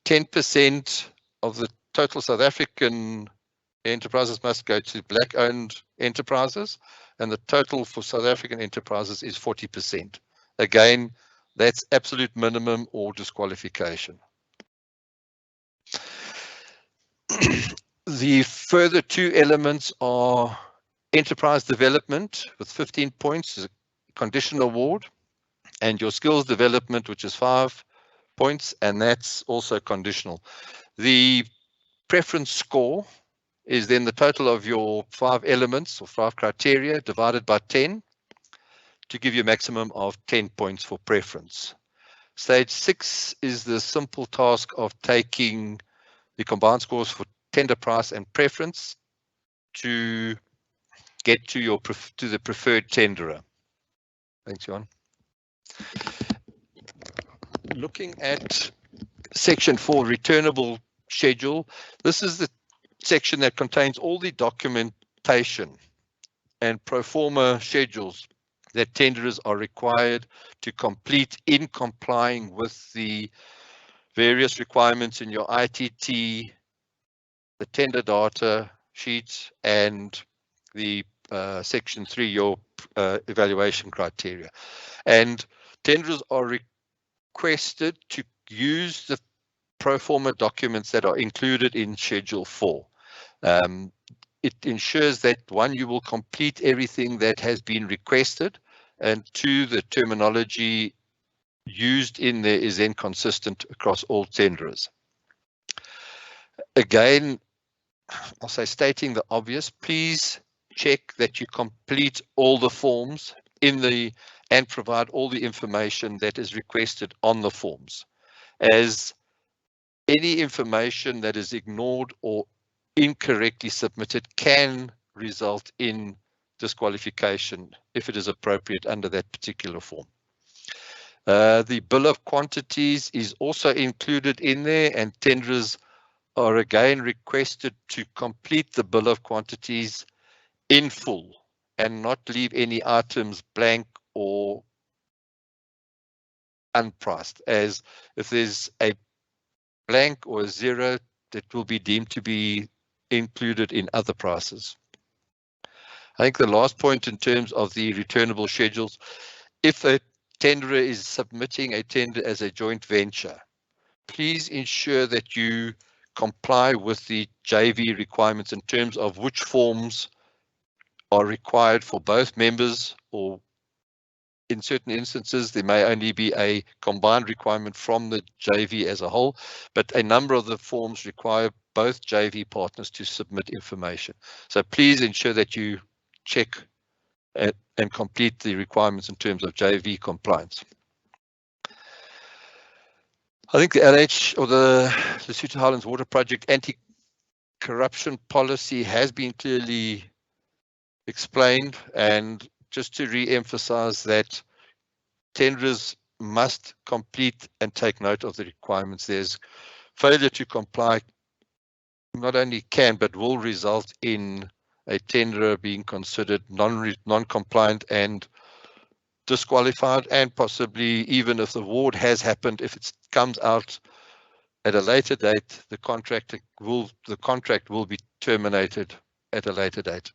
10% of the total South African enterprises must go to black-owned enterprises, and the total for South African enterprises is 40%. Again, that's absolute minimum or disqualification. The further 2 elements are enterprise development with 15 points, is a condition award, and your skills development, which is 5 points, and that's also conditional. The preference score is then the total of your 5 elements or 5 criteria divided by 10 to give you a maximum of 10 points for preference. Stage 6 is the simple task of taking the combined scores for tender price and preference to get to the preferred tenderer. Thanks, Johan. Looking at section 4, returnable schedule. This is the section that contains all the documentation and pro forma schedules that tenderers are required to complete in complying with the various requirements in your ITT, the tender data sheets, and the section 3, your evaluation criteria. And tenderers are requested to use the pro forma documents that are included in Schedule 4. It ensures that, one, you will complete everything that has been requested, and two, the terminology used in there is then consistent across all tenderers. Again, I'll say, stating the obvious, please check that you complete all the forms and provide all the information that is requested on the forms, as any information that is ignored or incorrectly submitted can result in disqualification if it is appropriate under that particular form. The bill of quantities is also included in there, and tenderers are again requested to complete the bill of quantities in full and not leave any items blank or unpriced, as if there's a blank or a zero, that will be deemed to be included in other prices. I think the last point in terms of the returnable schedules, if a tenderer is submitting a tender as a joint venture, please ensure that you comply with the JV requirements in terms of which forms are required for both members, or in certain instances there may only be a combined requirement from the JV as a whole, but a number of the forms require both JV partners to submit information. So please ensure that you check and complete the requirements in terms of JV compliance. I think the LH, or the Lesotho Highlands Water Project anti-corruption policy has been clearly explained, and just to re-emphasize that tenderers must complete and take note of the requirements. There's failure to comply not only can but will result in a tenderer being considered non-compliant and disqualified, and possibly, even if the award has happened, if it comes out at a later date, the contract will be terminated at a later date.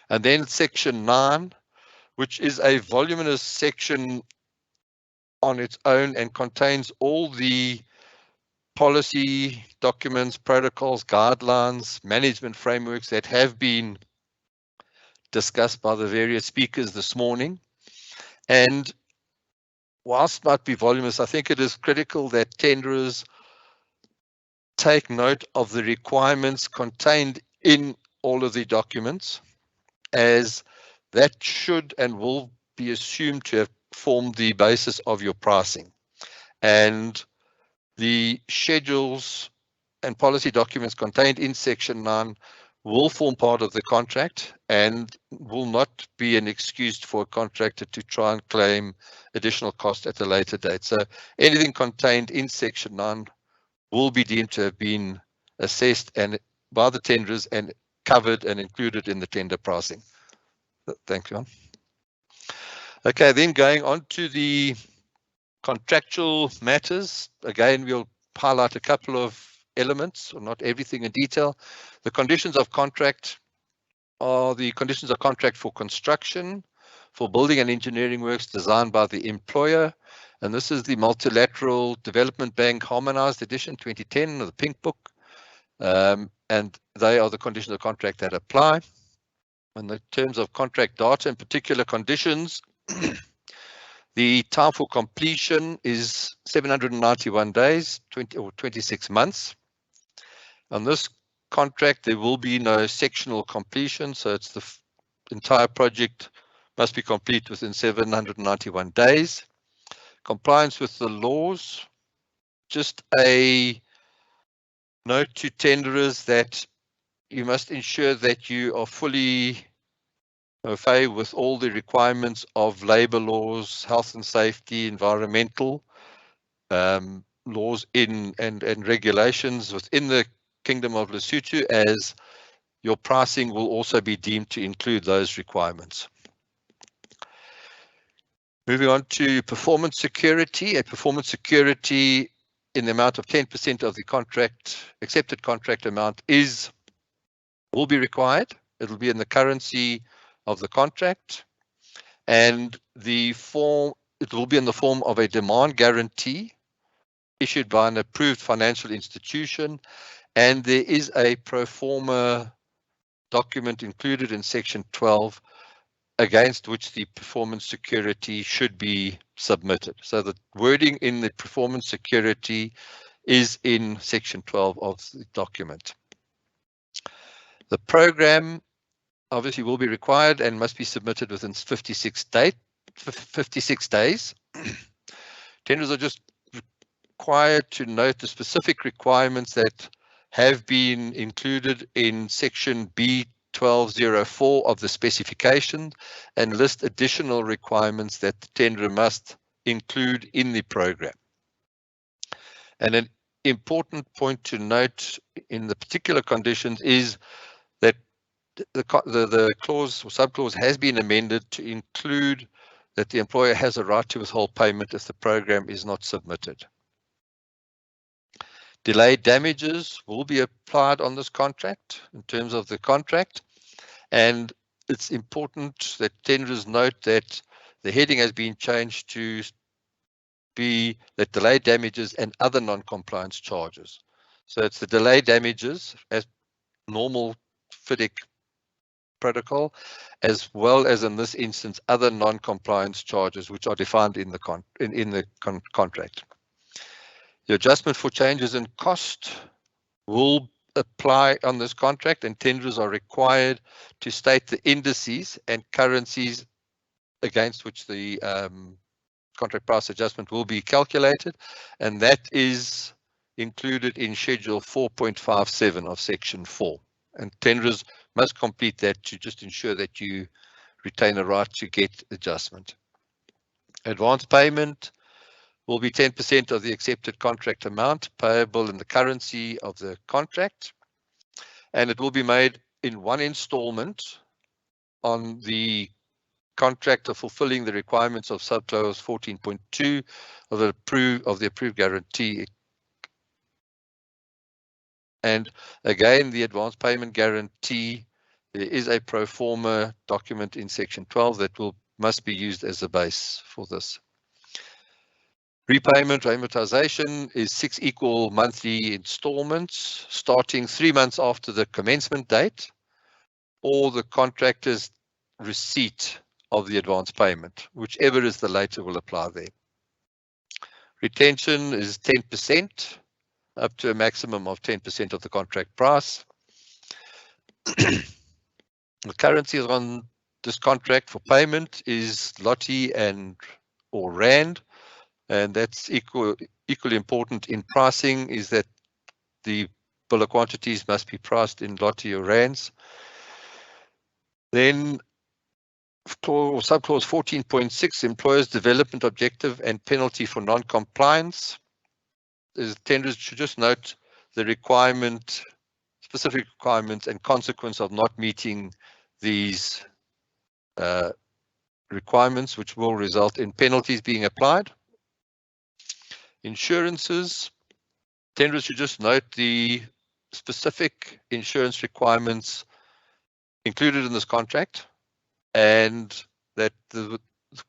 And then section 9, which is a voluminous section on its own and contains all the policy documents, protocols, guidelines, management frameworks that have been discussed by the various speakers this morning. And whilst it might be voluminous, I think it is critical that tenderers take note of the requirements contained in all of the documents, as that should and will be assumed to have formed the basis of your pricing. And the schedules and policy documents contained in section 9 will form part of the contract and will not be an excuse for a contractor to try and claim additional cost at a later date. So anything contained in section 9 will be deemed to have been assessed and by the tenderers and covered and included in the tender pricing. Thank you. Okay, then going on to the contractual matters. Again, we'll highlight a couple of elements, or not everything in detail. The conditions of contract are the conditions of contract for construction, for building and engineering works designed by the employer. And this is the Multilateral Development Bank Harmonized Edition 2010 of the Pink Book. And they are the conditions of contract that apply. And in terms of contract data and particular conditions, the time for completion is 791 days, 26 months. On this contract, there will be no sectional completion, so it's the entire project must be complete within 791 days. Compliance with the laws, just a note to tenderers that you must ensure that you are fully au fait with all the requirements of labour laws, health and safety, environmental. laws and regulations within the Kingdom of Lesotho, as your pricing will also be deemed to include those requirements. Moving on to performance security. A performance security in the amount of 10% of the accepted contract amount will be required. It will be in the currency of the contract, and it will be in the form of a demand guarantee issued by an approved financial institution, and there is a pro forma document included in section 12 against which the performance security should be submitted. So the wording in the performance security is in section 12 of the document. The program obviously will be required and must be submitted within 56 days. Tenders are just required to note the specific requirements that have been included in section B1204 of the specification, and list additional requirements that the tenderer must include in the program. And an important point to note in the particular conditions is that the clause or subclause has been amended to include that the employer has a right to withhold payment if the program is not submitted. Delayed damages will be applied on this contract in terms of the contract, and it's important that tenderers note that the heading has been changed to be that delayed damages and other non-compliance charges. So it's the delayed damages as normal FIDIC protocol, as well as in this instance other non-compliance charges which are defined in the contract. The adjustment for changes in cost will apply on this contract, and tenderers are required to state the indices and currencies against which the contract price adjustment will be calculated, and that is included in Schedule 4.57 of Section 4. And tenderers must complete that to just ensure that you retain a right to get adjustment. Advance payment will be 10% of the accepted contract amount payable in the currency of the contract, and it will be made in one installment on the contractor fulfilling the requirements of subclause 14.2 of the approved guarantee. And again, the advance payment guarantee, there is a pro forma document in section 12 that must be used as a base for this. Repayment or amortization is 6 equal monthly installments starting 3 months after the commencement date or the contractor's receipt of the advance payment, whichever is the later will apply there. Retention is 10%, up to a maximum of 10% of the contract price. The currency on this contract for payment is Lhta or Rand, and that's equally important in pricing, is that the bill of quantities must be priced in Lhta or Rands. Then subclause 14.6, employer's development objective and penalty for non-compliance. Tenders should just note the requirement, specific requirements and consequence of not meeting these requirements, which will result in penalties being applied. Insurances, tenders should just note the specific insurance requirements included in this contract, and that the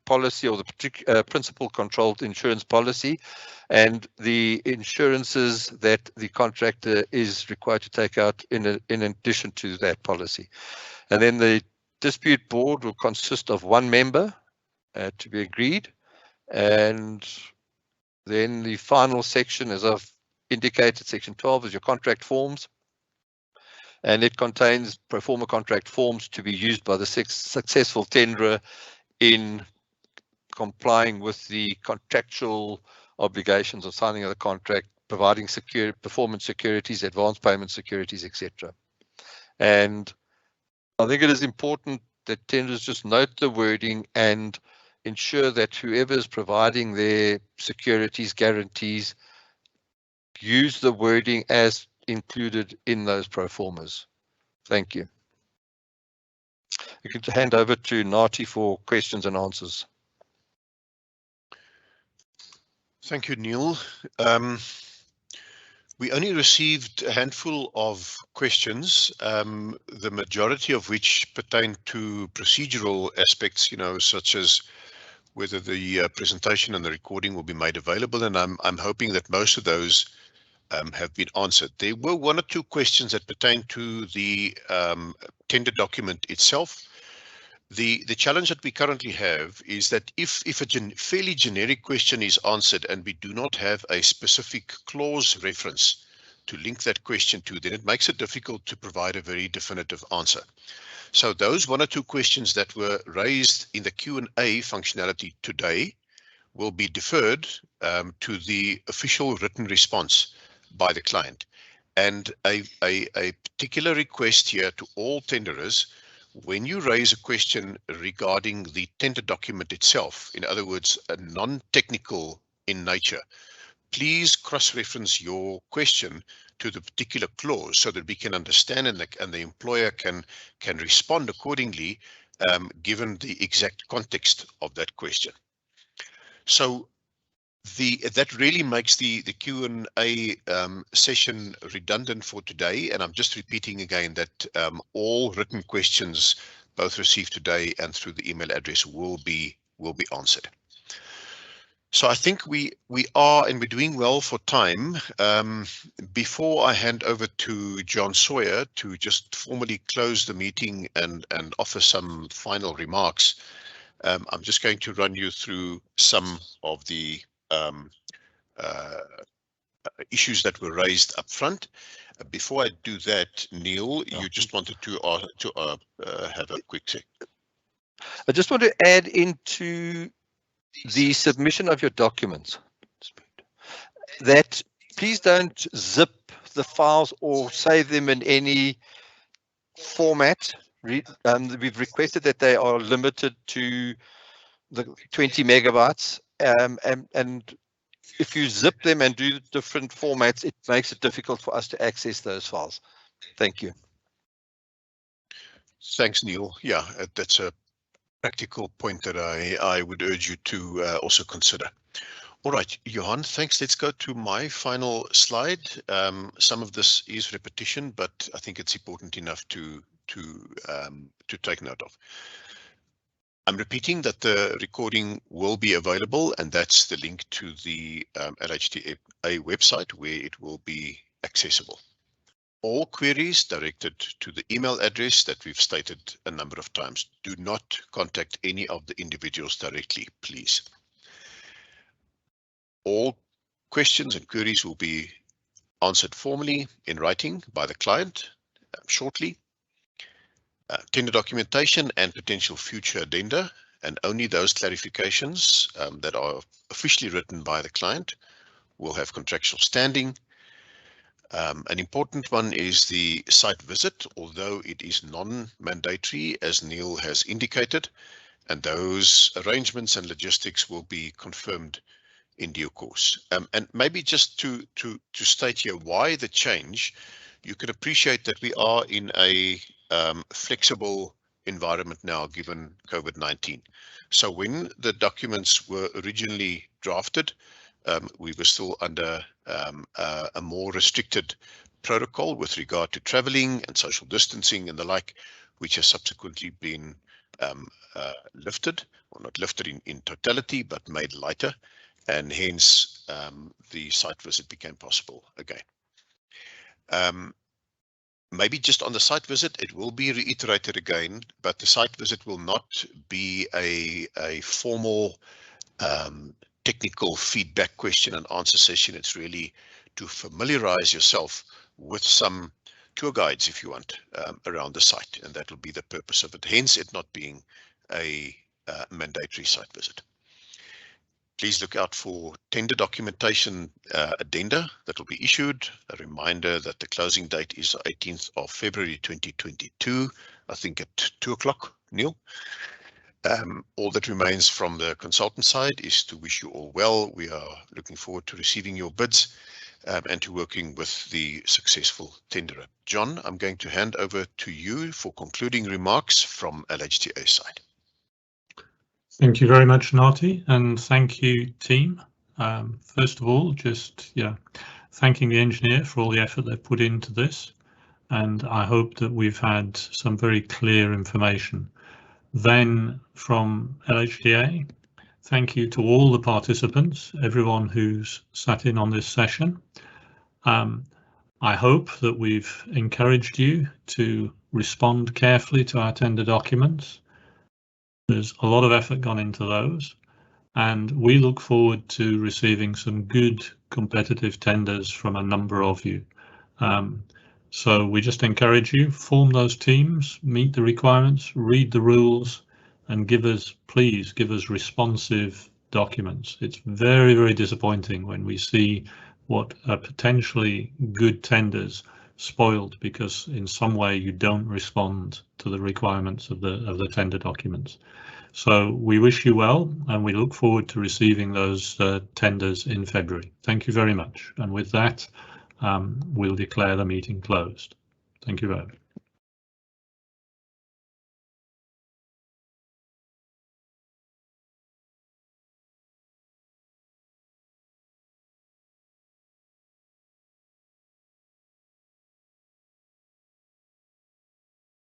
policy or the particular principal controlled insurance policy and the insurances that the contractor is required to take out in addition to that policy. And then the dispute board will consist of 1 member to be agreed, and then the final section, as I've indicated, section 12, is your contract forms, and it contains pro forma contract forms to be used by the successful tenderer in complying with the contractual obligations of signing of the contract, providing performance securities, advance payment securities, etc. And I think it is important that tenders just note the wording and ensure that whoever is providing their securities, guarantees, use the wording as included in those pro formas. Thank you. You can hand over to Nati for questions and answers. Thank you, Neil. We only received a handful of questions, the majority of which pertain to procedural aspects, such as whether the presentation and the recording will be made available, and I'm hoping that most of those have been answered. There were one or two questions that pertain to the tender document itself. The challenge that we currently have is that if a fairly generic question is answered and we do not have a specific clause reference to link that question to, then it makes it difficult to provide a very definitive answer. So those one or two questions that were raised in the Q&A functionality today will be deferred to the official written response by the client. And a particular request here to all tenderers: when you raise a question regarding the tender document itself, in other words, a non-technical in nature, please cross-reference your question to the particular clause so that we can understand and the employer can respond accordingly, given the exact context of that question. So that really makes the Q&A session redundant for today, and I'm just repeating again that all written questions, both received today and through the email address, will be answered. So I think we are, and we're doing well for time. Before I hand over to John Sawyer to just formally close the meeting and offer some final remarks, I'm just going to run you through some of the issues that were raised up front. Before I do that, Neil, you just wanted to have a quick check. I just want to add into the submission of your documents that please don't zip the files or save them in any format. We've requested that they are limited to the 20 megabytes, and if you zip them and do different formats, it makes it difficult for us to access those files. Thank you. Thanks, Neil. Yeah, that's a practical point that I would urge you to also consider. All right, Johan, thanks. Let's go to my final slide. Some of this is repetition, but I think it's important enough to take note of. I'm repeating that the recording will be available, and that's the link to the LHTA website where it will be accessible. All queries directed to the email address that we've stated a number of times. Do not contact any of the individuals directly, please. All questions and queries will be answered formally in writing by the client shortly. Tender documentation and potential future addenda, and only those clarifications that are officially written by the client will have contractual standing. An important one is the site visit, although it is non-mandatory, as Neil has indicated, and those arrangements and logistics will be confirmed in due course. And maybe just to state here why the change, you can appreciate that we are in a flexible environment now, given COVID-19. So when the documents were originally drafted, we were still under a more restricted protocol with regard to traveling and social distancing and the like, which has subsequently been lifted, or not lifted in totality, but made lighter, and hence the site visit became possible again. Maybe just on the site visit, it will be reiterated again, but the site visit will not be a formal technical feedback question and answer session. It's really to familiarize yourself with some tour guides, if you want, around the site, and that will be the purpose of it, hence it not being a mandatory site visit. Please look out for tender documentation addenda that will be issued. A reminder that the closing date is the 18th of February 2022, I think at 2 o'clock, Neil. All that remains from the consultant side is to wish you all well. We are looking forward to receiving your bids and to working with the successful tenderer. John, I'm going to hand over to you for concluding remarks from LHTA side. Thank you very much, Nati, and thank you, team. First of all, just thanking the engineer for all the effort they've put into this, and I hope that we've had some very clear information. Then from LHTA, thank you to all the participants, everyone who's sat in on this session. I hope that we've encouraged you to respond carefully to our tender documents. There's a lot of effort gone into those, and we look forward to receiving some good competitive tenders from a number of you. So we just encourage you, form those teams, meet the requirements, read the rules, and please give us responsive documents. It's very, very disappointing when we see what are potentially good tenders spoiled because in some way you don't respond to the requirements of the tender documents. So we wish you well, and we look forward to receiving those tenders in February. Thank you very much. And with that, we'll declare the meeting closed. Thank you very much.